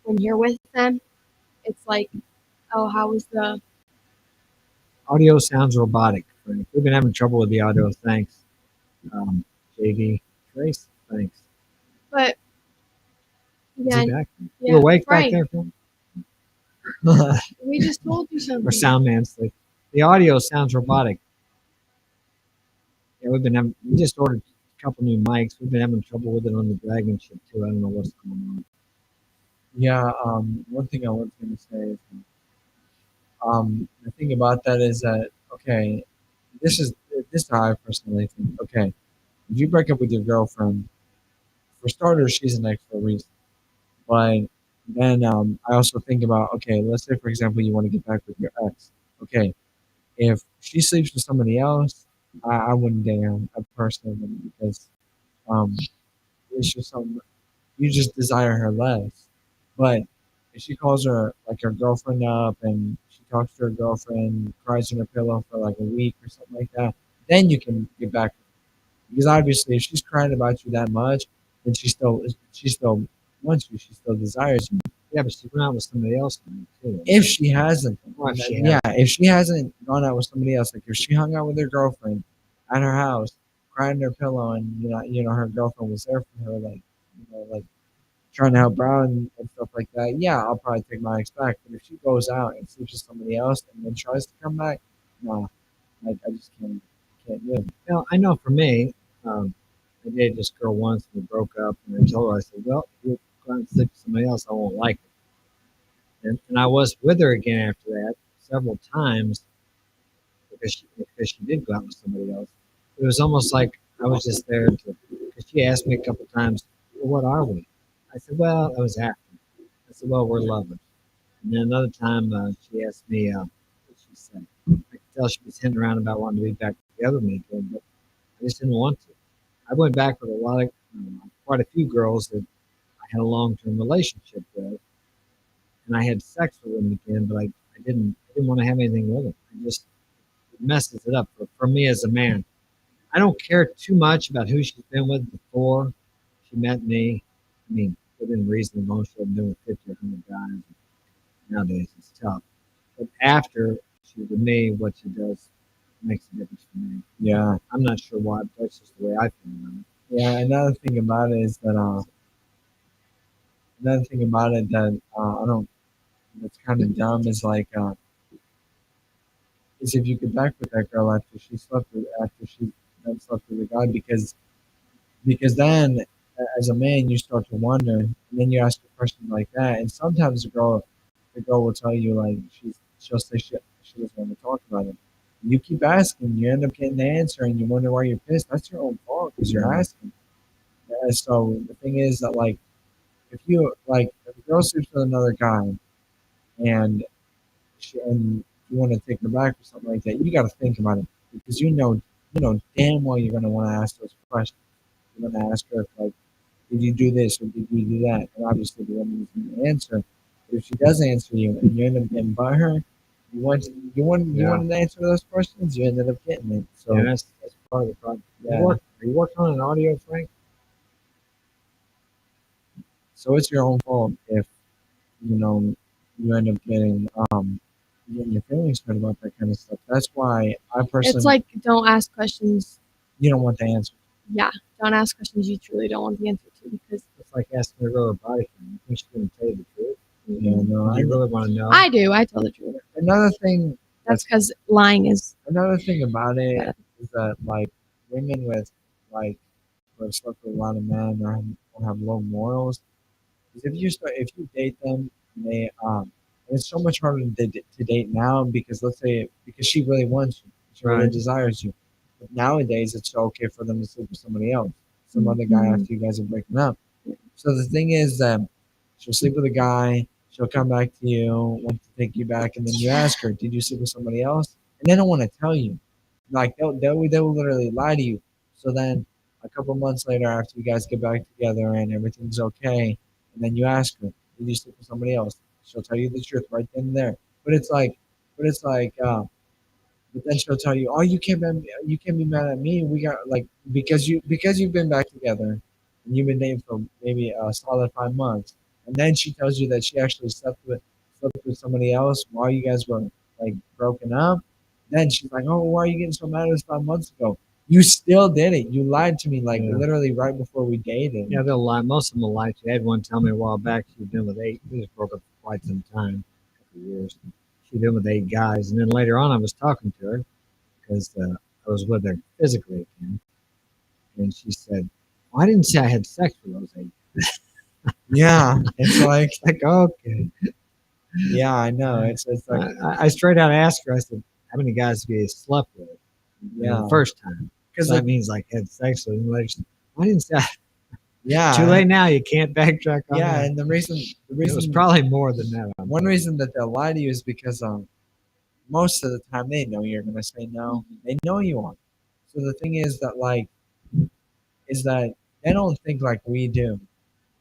when you're with them. It's like, oh, how was the
Audio sounds robotic, Frank. We've been having trouble with the audio. Thanks, JD. Trace, thanks.
but
Is
yeah,
he back?
yeah.
You awake back
Frank,
there, Frank?
we just told you something.
Or sound man sleep? The audio sounds robotic. Yeah, we just ordered a couple new mics. We've been having trouble with it on the Dragon ship too. I don't know what's going on.
Yeah, one thing I was going to say is, the thing about that is that, okay, this is how I personally think. Okay, if you break up with your girlfriend, for starters, she's an ex for a reason. But then I also think about, okay, let's say, for example, you want to get back with your ex. Okay, if she sleeps with somebody else, I wouldn't date her. I personally wouldn't, because um, it's just something, you just desire her less. But if she calls her like her girlfriend up and she talks to her girlfriend, cries in her pillow for like a week or something like that, then you can get back. Because obviously, if she's crying about you that much, then she still wants you. She still desires you.
Yeah, but she went out with somebody else too.
If she hasn't,
Or if she
yeah, if she hasn't gone out with somebody else, like if she hung out with her girlfriend at her house, crying in her pillow, and her girlfriend was there for her, like trying to help her out and stuff like that, yeah, I'll probably take my ex back. But if she goes out and sleeps with somebody else and then tries to come back, nah, like I just can't do it.
Well, I know for me, I dated this girl once and we broke up, and I told her, I said, well, if you go out and sleep with somebody else, I won't like it. And I was with her again after that several times because she did go out with somebody else. It was almost like I was just there to, because she asked me a couple times, well, what are we? I said, well, I was after. I said, well, we're lovers. And then another time she asked me, what did she say? I could tell she was hinting around about wanting to be back together with me again, but I just didn't want to. I went back with quite a few girls that I had a long-term relationship with, and I had sex with them again, but I didn't want to have anything with them. It messes it up for me as a man. I don't care too much about who she's been with before she met me. I mean, within reason, most of them doing 50 or 100 guys. Nowadays, it's tough. But after she's with me, what she does makes a difference for me.
Yeah,
I'm not sure why, but that's just the way I feel about it.
yeah. Another thing about it is that I don't. That's kind of dumb. Is like is if you get back with that girl after she then slept with the guy, because then as a man you start to wonder, and then you ask a question like that, and sometimes the girl will tell you like she'll say she doesn't want to talk about it. You keep asking, you end up getting the answer, and you wonder why you're pissed. That's your own fault because you're asking. So the thing is that like if a girl sleeps with another guy and and you want to take her back or something like that, you got to think about it, because you know damn well you're going to want to ask those questions. You're going to ask her like, did you do this or did you do that? And obviously the woman is going to answer. But if she does answer you and you end up getting by her, you wanted to answer those questions, you ended up getting it. So
Yeah, that's part of the problem.
Yeah.
Are you working on an audio, Frank?
so it's your own fault if you end up getting getting your feelings hurt about that kind of stuff. That's why I personally,
It's like don't ask questions.
you don't want the answer.
Yeah, don't ask questions you truly don't want the answer to because
It's like asking a girl her body count. You think she's going to tell you the truth?
Yeah, no,
Do you really want to know?
I do. I tell the truth.
another thing
That's because lying is
Another thing about it
bad.
is that like women with like who have slept with a lot of men or have low morals is if you date them and they and it's so much harder to date now because let's say because she really wants you, she really
Right.
desires you. But nowadays it's okay for them to sleep with somebody else, some other guy after you guys are breaking up. So the thing is that she'll sleep with a guy, she'll come back to you, want to take you back, and then you ask her, "Did you sleep with somebody else?" And they don't want to tell you. Like they'll literally lie to you. So then a couple months later, after you guys get back together and everything's okay, and then you ask her, "Did you sleep with somebody else?" She'll tell you the truth right then and there. But it's like, but it's like, but then she'll tell you, "Oh, you can't be mad at me. We got like because you've been back together, and you've been dating for maybe a solid 5 months." And then she tells you that she actually slept with somebody else while you guys were like broken up. Then she's like, "Oh, why are you getting so mad? It was 5 months ago. You still did it. You lied to me like
Yeah.
literally right before we dated."
Yeah, they'll lie. Most of them will lie to you. I had one tell me a while back she'd been with 8. We just broke up for quite some time, a couple of years. She'd been with 8 guys, and then later on, I was talking to her because I was with her physically again, and she said, well, "I didn't say I had sex with those 8."
Yeah, it's like,
Like, okay.
yeah, I know. It's like,
I straight out asked her. I said, "How many guys have you slept with?"
yeah,
The first time,
because
so that means like had sex with them. Later, she said, I didn't say.
yeah,
Too late now. You can't backtrack on
yeah,
that.
and the reason
It was probably more than that.
one reason that they'll lie to you is because most of the time they know you're gonna say no. They know you are. So the thing is that is that they don't think like we do.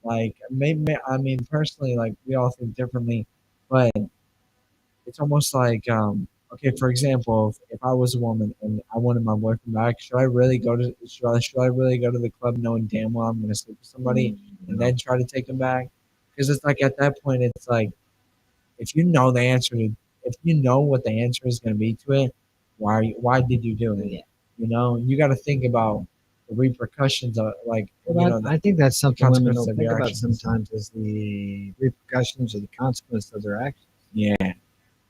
Like maybe I mean personally, like we all think differently, but it's almost like okay, for example, if I was a woman and I wanted my boyfriend back, should I really go to the club knowing damn well I'm gonna sleep with somebody and then try to take him back? Because it's like at that point it's like if you know the answer to if you know what the answer is gonna be to it, why did you do it?
Yeah.
You know, you gotta think about the repercussions of like
Well, I think that's something women
consequences
don't
of
think
your
about
actions.
sometimes is the repercussions or the consequences of their actions.
Yeah,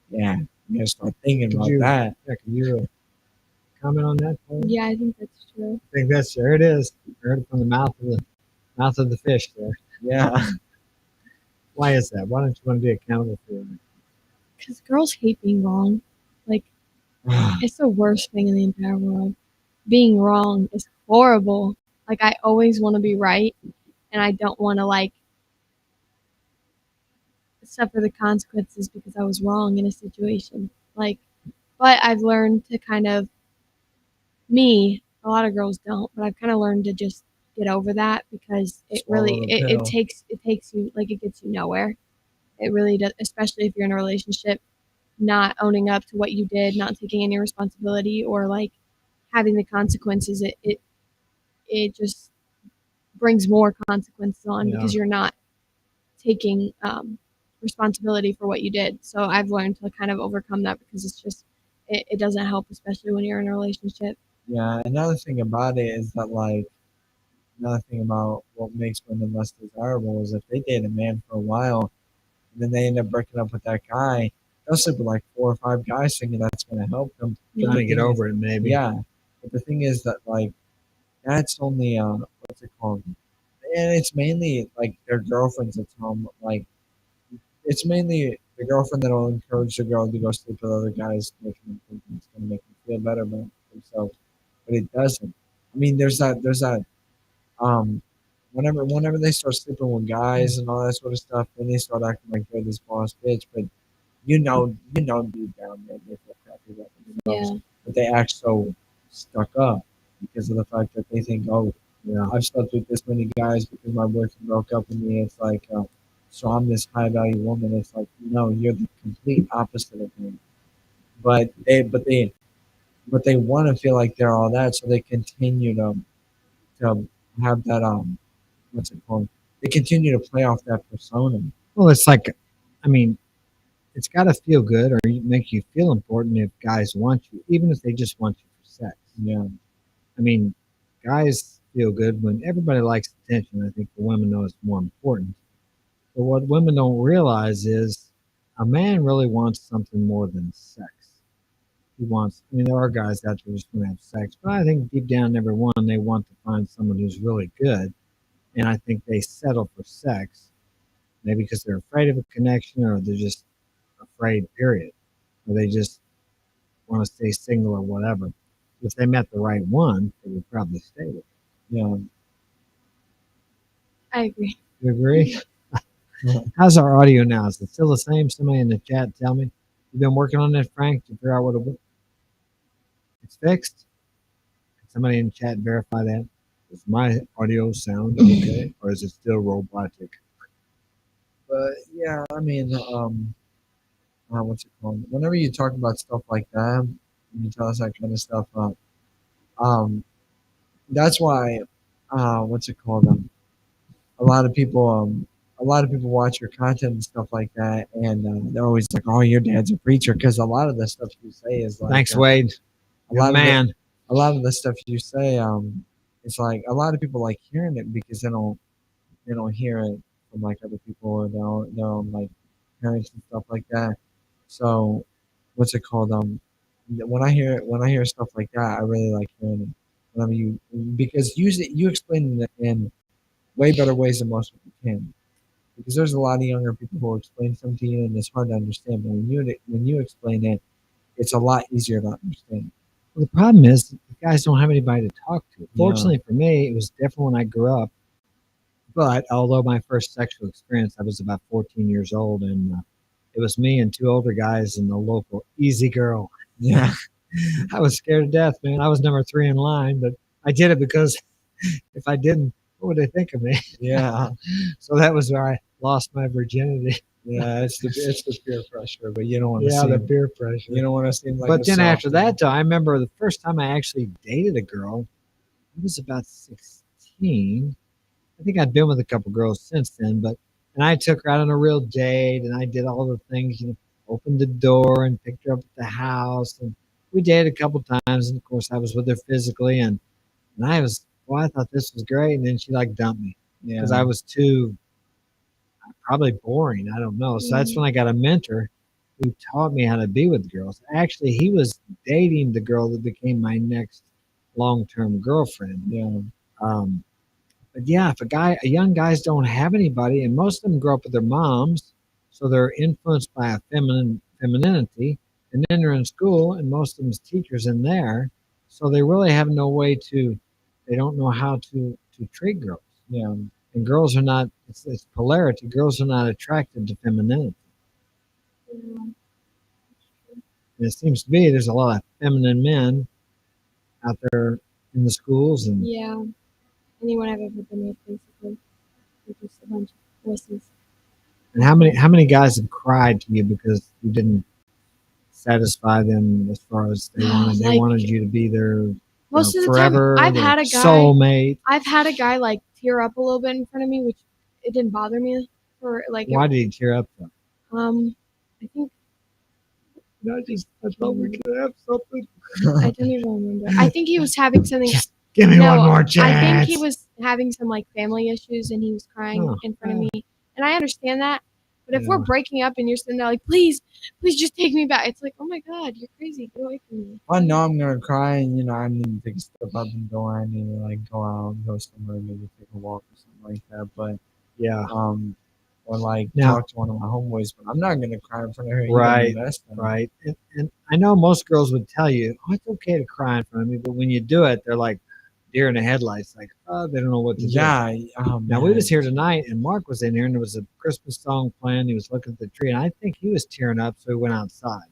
yeah. You gotta start thinking
Could
about
you,
that.
yeah, could you comment on that? Paul?
Yeah, I think that's true.
I think that's there. It is. Heard it from the mouth of the fish. There.
Yeah.
Why is that? Why don't you want to be accountable for it?
Because girls hate being wrong. Like, it's the worst thing in the entire world. Being wrong is horrible. Like, I always want to be right, and I don't want to, like, suffer the consequences because I was wrong in a situation. Like, but I've learned to kind of, a lot of girls don't, but I've kind of learned to just get over that because
Swallow the pill.
it takes you, like, it gets you nowhere. It really does, especially if you're in a relationship, not owning up to what you did, not taking any responsibility, or like having the consequences. It just brings more consequences on
Yeah.
because you're not taking responsibility for what you did. So I've learned to kind of overcome that because it's just it doesn't help, especially when you're in a relationship.
Yeah. Another thing about it is that like another thing about what makes women less desirable is if they date a man for a while and then they end up breaking up with that guy, they'll sleep with like 4 or 5 guys thinking that's gonna help them.
Trying to get over it, maybe.
Yeah. But the thing is that like that's only what's it called? And it's mainly like their girlfriends that tell them like it's mainly the girlfriend that'll encourage the girl to go sleep with other guys, making them think it's gonna make them feel better about themselves, but it doesn't. I mean, there's that um, whenever they start sleeping with guys and all that sort of stuff, then they start acting like they're this boss bitch. But you know deep down that they feel crappy about themselves,
Yeah.
but they act so stuck up because of the fact that they think, oh,
Yeah.
I've slept with this many guys because my boyfriend broke up with me. It's like, so I'm this high value woman. It's like, no, you're the complete opposite of me. But they want to feel like they're all that, so they continue to have that what's it called? They continue to play off that persona.
Well, it's like, I mean, it's got to feel good or make you feel important if guys want you, even if they just want you for sex.
Yeah.
I mean, guys feel good when everybody likes attention. I think the women know it's more important. But what women don't realize is a man really wants something more than sex. He wants, I mean, there are guys out there just want to have sex, but I think deep down, every one, they want to find someone who's really good. And I think they settle for sex, maybe because they're afraid of a connection or they're just afraid, period. Or they just want to stay single or whatever. If they met the right one, they would probably stay with it.
Yeah.
I agree.
You agree? How's our audio now? Is it still the same? Somebody in the chat tell me. You've been working on this, Frank, to figure out what it's fixed? Can somebody in the chat verify that? Does my audio sound okay? Or is it still robotic?
But yeah, I mean, what's it called? Whenever you talk about stuff like that, you tell us that kind of stuff. Um, that's why, what's it called? A lot of people, watch your content and stuff like that, and they're always like, "Oh, your dad's a preacher," because a lot of the stuff you say is like,
Thanks, Wade.
a lot
Man.
a lot of the stuff you say, it's like a lot of people like hearing it because they don't hear it from like other people or their own like parents and stuff like that. So, what's it called? When I hear stuff like that, I really like hearing it. Whenever you because you explain it in way better ways than most people can. Because there's a lot of younger people who will explain something to you and it's hard to understand. But when you explain it, it's a lot easier to understand.
Well, the problem is the guys don't have anybody to talk to.
Yeah.
Fortunately for me, it was different when I grew up. But although my first sexual experience, I was about 14 years old, and it was me and two older guys in the local Easy Girl.
Yeah.
I was scared to death, man. I was number 3 in line, but I did it because if I didn't, what would they think of me?
Yeah.
So that was where I lost my virginity.
Yeah, it's the peer pressure, but you don't want to
Yeah,
seem
the peer pressure.
you don't want to seem like.
But
a
then after
softie.
that, though, I remember the first time I actually dated a girl. I was about 16. I think I'd been with a couple girls since then, and I took her out on a real date, and I did all the things, opened the door and picked her up at the house, and we dated a couple times, and of course I was with her physically, and I thought this was great, and then she like dumped me because I was too probably boring. I don't know. So that's when I got a mentor who taught me how to be with girls. Actually, he was dating the girl that became my next long-term girlfriend.
Yeah.
But yeah, if young guys don't have anybody, and most of them grow up with their moms, so they're influenced by a femininity, and then they're in school, and most of them's teachers in there, so they really have no way they don't know how to treat girls.
Yeah.
And girls are not. It's polarity. Girls are not attracted to femininity. And it seems to be there's a lot of feminine men out there in the schools, and
Yeah. Anyone I've ever been with, basically, they're just a bunch of wussies.
And how many guys have cried to you because you didn't satisfy them as far as they wanted? They wanted you to be their
Most of the
forever.
time, I've had a guy
soulmate.
I've had a guy like tear up a little bit in front of me, which it didn't bother me for like.
Why did he tear up though?
I think
I thought we could have something.
I don't even remember. I think he was having something.
Give me one more chance.
I think he was having some like family issues and he was crying in front of me. And I understand that. But if we're breaking up and you're sitting there like, please just take me back. It's like, oh my God, you're crazy. Get away from me.
I know I'm gonna cry, and I need to take a step up and go. I need to like go out, go somewhere, maybe take a walk or something like that. But
yeah,
or like
now,
talk to one of my homeboys. But I'm not gonna cry in front of her.
Right, right. And I know most girls would tell you, oh, it's okay to cry in front of me, but when you do it, they're like deer in the headlights, like, oh, they don't know what to do.
Yeah.
Now we was here tonight, and Mark was in here, and there was a Christmas song playing. He was looking at the tree, and I think he was tearing up, so he went outside.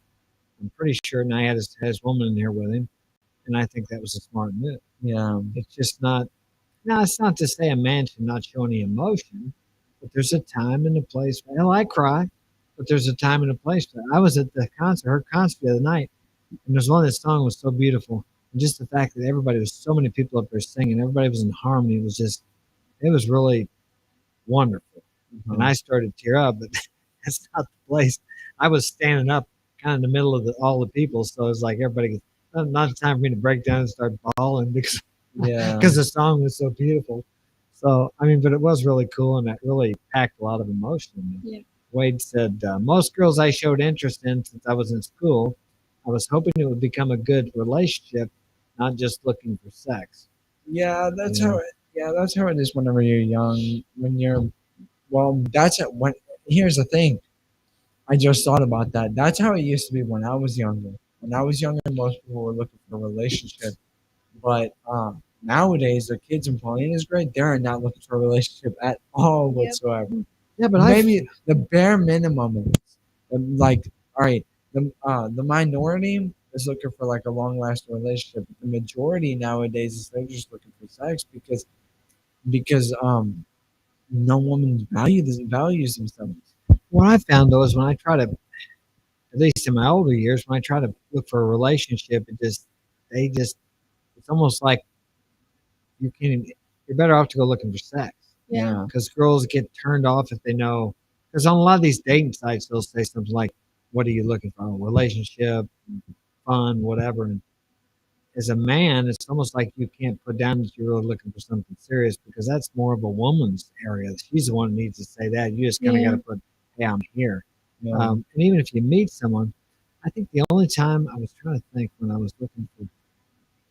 I'm pretty sure, and I had his woman in here with him, and I think that was a smart move.
Yeah.
It's just not. Now, it's not to say a man should not show any emotion, but there's a time and a place. Hell, I cry, but there's a time and a place for that. I was at the concert, her concert the other night, and there's one that song was so beautiful. And just the fact that everybody was so many people up there singing, everybody was in harmony. It was really wonderful. And I started to tear up, but that's not the place. I was standing up kind of in the middle of all the people, so it was like everybody. Not time for me to break down and start bawling because
Yeah.
the song was so beautiful. So I mean, but it was really cool, and it really packed a lot of emotion in me.
Yeah.
Wade said, "Most girls I showed interest in since I was in school, I was hoping it would become a good relationship, not just looking for sex."
Yeah, that's
Yeah.
how. That's how it is whenever you're young. When you're that's it. When here's the thing, I just thought about that. That's how it used to be when I was younger. When I was younger, most people were looking for a relationship. But nowadays, the kids in Paulina's grade, they're not looking for a relationship at all
Yep.
whatsoever.
Yeah, but
Maybe the bare minimum is like, all right, the minority is looking for like a long lasting relationship. The majority nowadays is they're just looking for sex because no woman values themselves.
what I found though is when I try to, at least in my older years, when I try to look for a relationship, it's almost like you can't. Even, you're better off to go looking for sex.
Yeah.
Because girls get turned off if they know. Because on a lot of these dating sites, they'll say something like, "What are you looking for? A relationship, fun, whatever." And as a man, it's almost like you can't put down that you're really looking for something serious because that's more of a woman's area. She's the one who needs to say that. You just kind of
Yeah.
got to put, "Hey, I'm here."
Yeah.
And even if you meet someone, I think the only time I was trying to think when I was looking for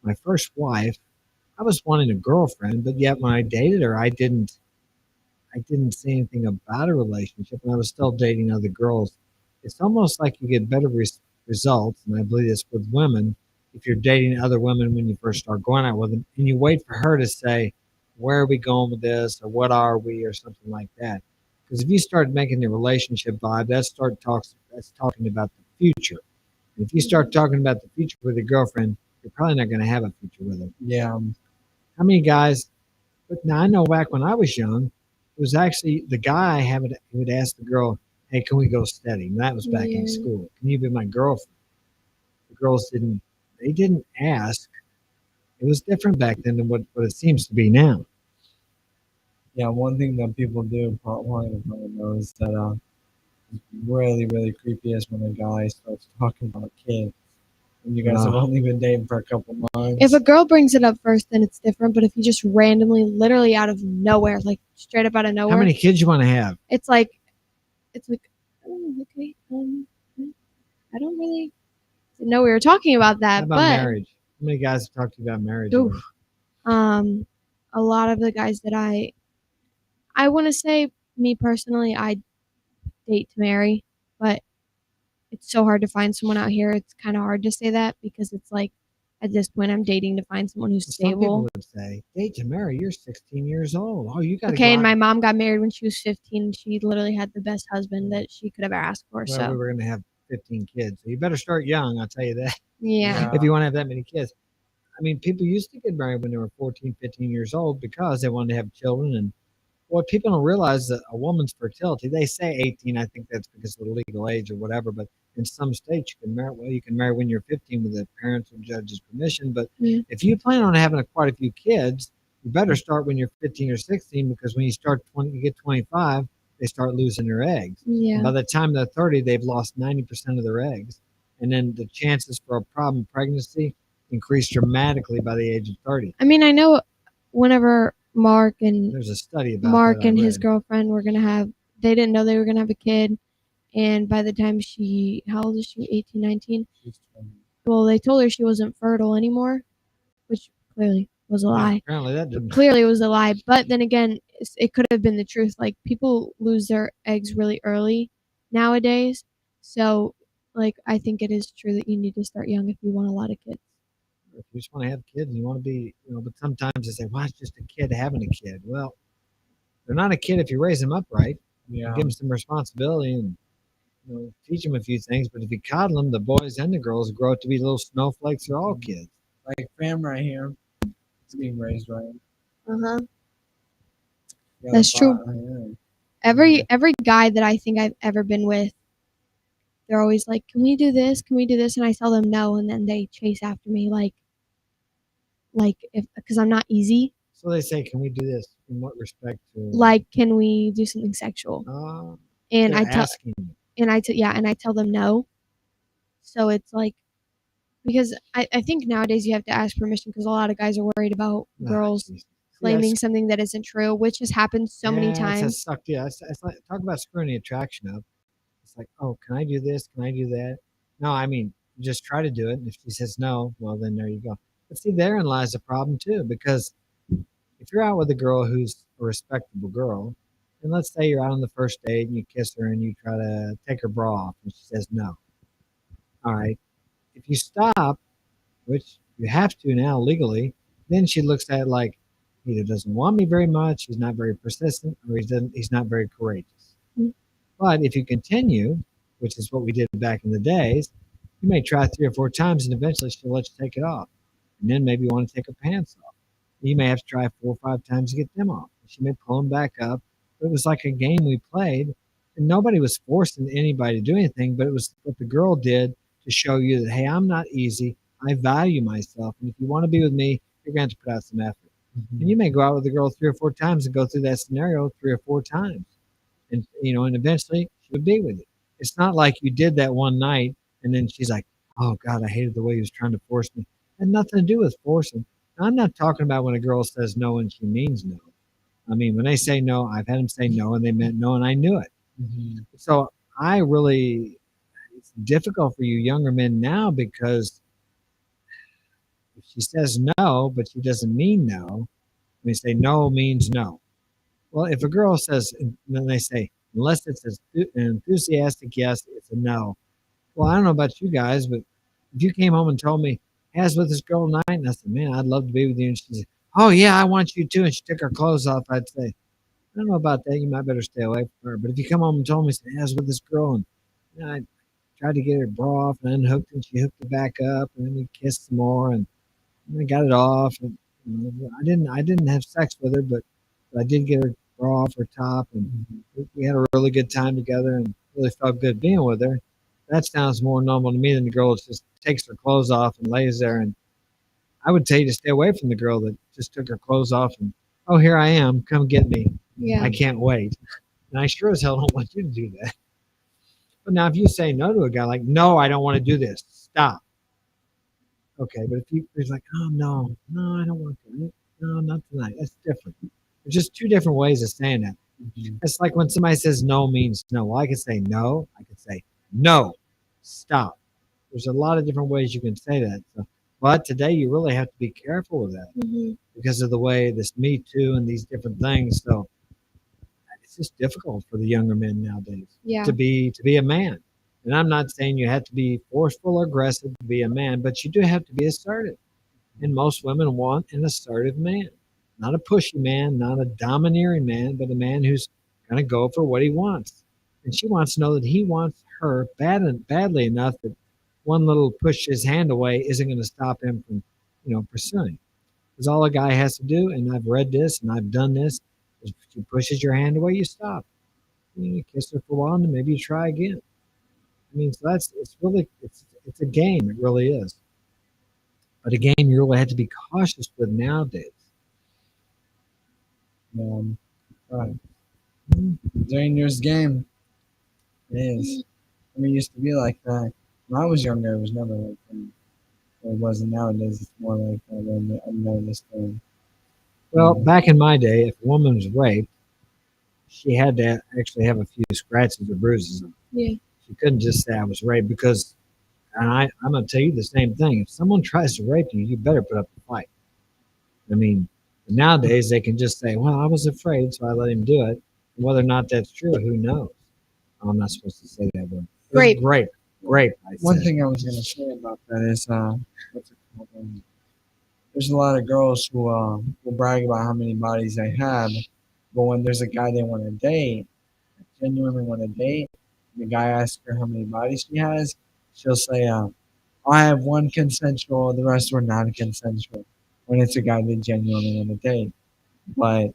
my first wife, I was wanting a girlfriend, but yet when I dated her, I didn't say anything about a relationship, and I was still dating other girls. It's almost like you get better results, and I believe this with women, if you're dating other women when you first start going out with them, and you wait for her to say, "Where are we going with this?" or "What are we?" or something like that. Because if you start making the relationship vibe, that's talking about the future. And if you start talking about the future with your girlfriend, you're probably not going to have a future with her.
Yeah.
How many guys? But now I know back when I was young, it was actually the guy he would ask the girl, "Hey, can we go steady?" And that was back in
Yeah.
school. "Can you be my girlfriend?" The girls didn't ask. It was different back then than what it seems to be now.
Yeah, one thing that people do, probably know, is that really, really creepy is when a guy starts talking about kids. And you guys have only been dating for a couple months.
If a girl brings it up first, then it's different. But if you just randomly, literally out of nowhere, like straight up out of nowhere,
How many kids you want to have?
it's like, oh, okay, I don't really know we were talking about
How
that,
about
but
marriage? How many guys have talked to you about marriage?
Oof. A lot of the guys that I want to say, me personally, I date to marry, but it's so hard to find someone out here. It's kind of hard to say that because it's like at this point I'm dating to find someone who's
Some people
stable.
would say, "Date to marry. You're 16 years old. Oh, you got to
Okay,
go
and
out."
my mom got married when she was 15. She literally had the best husband that she could ever ask for.
Well, we
So
were going to have 15 kids, so you better start young. I'll tell you that.
yeah,
If you want to have that many kids. I mean, people used to get married when they were 14, 15 years old because they wanted to have children. And what people don't realize is that a woman's fertility, they say 18, I think that's because of the legal age or whatever, but in some states you can marry, well, you can marry when you're 15 with the parents or judge's permission. But
Yeah.
if you plan on having quite a few kids, you better start when you're 15 or 16 because when you start 20, you get 25, they start losing their eggs.
yeah.
And by the time they're 30, they've lost 90% of their eggs. And then the chances for a problem pregnancy increase dramatically by the age of 30.
I mean, I know whenever
There's a study about
Mark
that I
and his
read.
girlfriend were gonna have, they didn't know they were gonna have a kid, and by the time how old is she? 18, 19? Well, they told her she wasn't fertile anymore, which clearly was a
Yeah,
lie.
apparently that didn't.
Clearly it was a lie, but then again, it could have been the truth. Like people lose their eggs really early nowadays, so like I think it is true that you need to start young if you want a lot of kids.
If you just want to have kids and you want to be, but sometimes they say, "Well, it's just a kid having a kid." Well, they're not a kid if you raise them up right.
Yeah.
You give them some responsibility and teach them a few things. But if you coddle them, the boys and the girls grow up to be little snowflakes. They're all kids.
Like fam right here, it's being raised right.
Uh-huh.
Yeah,
That's true.
Yeah.
Every guy that I think I've ever been with, they're always like, "Can we do this? Can we do this?" And I tell them no, and then they chase after me like if because I'm not easy.
So they say, "Can we do this?" In what respect? To
Like, can we do something sexual? And
they're
I tell
asking.
and I tell them no. So it's like, because I think nowadays you have to ask permission because a lot of guys are worried about girls
geez.
claiming something that isn't true, which has happened so many times.
It's like, talk about screwing the attraction up. It's like, oh, can I do this? Can I do that? No, I mean, just try to do it. And if she says no, well, then there you go. But see, therein lies the problem too, because if you're out with a girl who's a respectable girl, and let's say you're out on the first date and you kiss her and you try to take her bra off and she says no. All right. If you stop, which you have to now legally, then she looks at it like he either doesn't want me very much, he's not very persistent, or he's not very courageous.
Mm.
But if you continue, which is what we did back in the days, you may try 3 or 4 times and eventually she'll let you take it off. And then maybe you want to take her pants off. You may have to try 4 or 5 times to get them off. She may pull them back up. But it was like a game we played, and nobody was forcing anybody to do anything, but it was what the girl did to show you that, hey, I'm not easy. I value myself. And if you want to be with me, you're going to have to put out some effort. And you may go out with a girl 3 or 4 times and go through that scenario 3 or 4 times. And, and eventually she would be with you. It's not like you did that one night and then she's like, oh, God, I hated the way he was trying to force me. It had nothing to do with forcing. Now, I'm not talking about when a girl says no and she means no. I mean, when they say no, I've had them say no and they meant no and I knew it. So it's difficult for you younger men now because if she says no, but she doesn't mean no, we say no means no. Well, if a girl says, and then they say, unless it's an enthusiastic yes, it's a no. Well, I don't know about you guys, but if you came home and told me, hey, I was with this girl tonight, and I said, man, I'd love to be with you. And she said, oh, yeah, I want you too. And she took her clothes off. I'd say, I don't know about that. You might better stay away from her. But if you come home and told me, hey, I was with this girl, and I tried to get her bra off and unhooked, and she hooked it back up, and then we kissed some more, and I got it off. And I didn't have sex with her, but I did get her bra off her top, and we had a really good time together, and really felt good being with her. That sounds more normal to me than the girl that just takes her clothes off and lays there. And I would tell you to stay away from the girl that just took her clothes off and, oh, here I am, come get me.
Yeah.
I can't wait. And I sure as hell don't want you to do that. But now if you say no to a guy, like, no, I don't want to do this, stop. Okay, but if he's like, oh, no, I don't want to. No, not tonight. That's different. There's just two different ways of saying that. It's like when somebody says no means no. Well, I could say no. I could say no, stop. There's a lot of different ways you can say that. So, but today you really have to be careful with that because of the way this Me Too and these different things. So it's just difficult for the younger men nowadays to be a man. And I'm not saying you have to be forceful or aggressive to be a man, but you do have to be assertive. And most women want an assertive man, not a pushy man, not a domineering man, but a man who's going to go for what he wants. And she wants to know that he wants her badly enough that one little push his hand away isn't going to stop him from, pursuing. Because all a guy has to do, and I've read this and I've done this, is if she pushes your hand away, you stop. You kiss her for a while, and then maybe you try again. I mean, so it's a game. It really is. But a game you really have to be cautious with nowadays.
Right. Dangerous game. It is. I mean, it used to be like that. When I was younger, it was never like that. It wasn't nowadays. It's more like that. I know this thing.
Well, back in my day, if a woman was raped, she had to actually have a few scratches or bruises on her.
Yeah.
She couldn't just say I was raped because, and I'm going to tell you the same thing. If someone tries to rape you, you better put up a fight. I mean, nowadays they can just say, well, I was afraid, so I let him do it. And whether or not that's true, who knows? I'm not supposed to say that word. Grape.
One thing I was going to say about that is, what's it called? There's a lot of girls who will brag about how many bodies they have, but when there's a guy they want to date, genuinely want to date, the guy asks her how many bodies she has, she'll say, I have one consensual, the rest were non-consensual, when it's a guy they genuinely want to date. But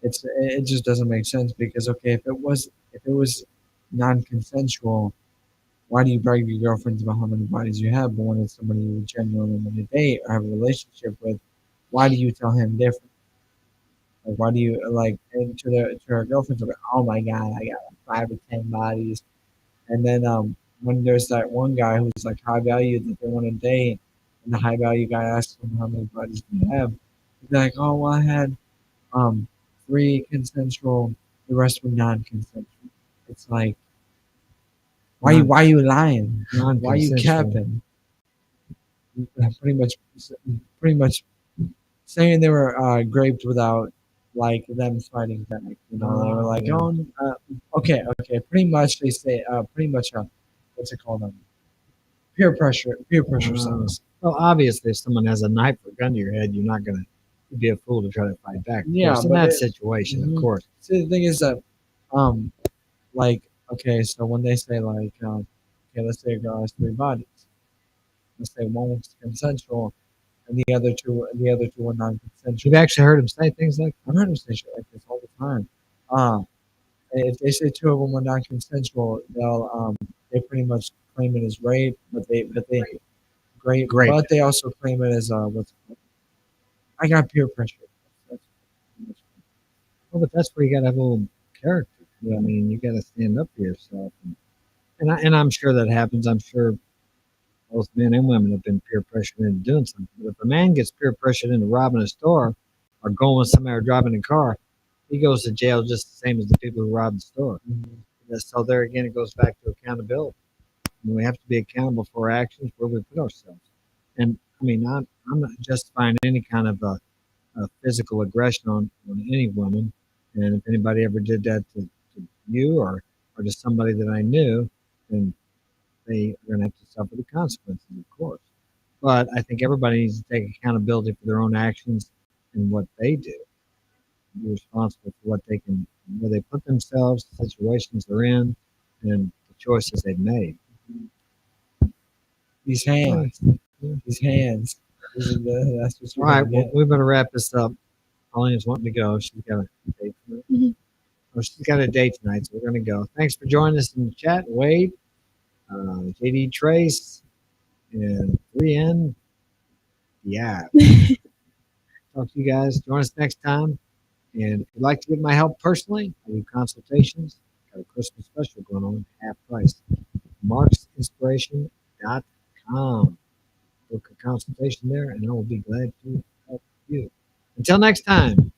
it just doesn't make sense because, okay, if it was non-consensual, why do you brag to your girlfriends about how many bodies you have? But when it's somebody you genuinely want to date or have a relationship with, why do you tell him different? Like, why do you and to her girlfriends? Like, oh my god, I got like 5 or 10 bodies. And then when there's that one guy who's like high value that they want to date, and the high value guy asks him how many buddies do you have, he's like, oh well, I had um 3 consensual, the rest were non-consensual. It's like, why you lying? Why you
Non-consensual.
capping? Pretty much, pretty much saying they were raped without like them fighting back. You know, they were like,
Yeah.
oh, okay. Pretty much they say, pretty much, what's it called? Peer pressure songs.
Well, obviously, if someone has a knife or gun to your head, you're not going to be a fool to try to fight back. Of
Yeah,
course, in
but
that
it-
situation, of
Mhm.
course.
See, the thing is that, like, okay, so when they say like, okay, let's say a girl has 3 bodies. Let's say one was consensual, and the other two were non-consensual.
You've actually heard him say things like,
I've heard them say shit like this all the time. If they say 2 of them were non-consensual, they pretty much claim it as rape, but they great,
Grape.
but they also claim it as what's it called? I got peer pressure. That's pretty much
well, but that's where you got to have a little character.
Yeah.
I mean, you got to stand up for yourself. And I'm sure that happens. I'm sure both men and women have been peer pressured into doing something. But if a man gets peer pressured into robbing a store or going with somebody or driving a car, he goes to jail just the same as the people who robbed the store. So there again, it goes back to accountability. And we have to be accountable for our actions where we put ourselves. And I mean, I'm not justifying any kind of physical aggression on any woman. And if anybody ever did that to you or to somebody that I knew, then they are going to have to suffer the consequences, of course. But I think everybody needs to take accountability for their own actions and what they do. Be responsible for what they can, where they put themselves, the situations they're in, and the choices they've made.
These hands, these hands. That's what
All
you're
right,
gonna
well,
get.
we better wrap this up. Pauline's wanting to go. She's got a date tonight.
Mhm.
Oh, she's got a date tonight, so we're going to go. Thanks for joining us in the chat, Wade, JD Trace, and 3N. Yeah. Talk to you guys. Join us next time. And if you'd like to get my help personally, I do consultations. Got a Christmas special going on, half price. marksinspiration.com. Book a consultation there, and I will be glad to help you. Until next time.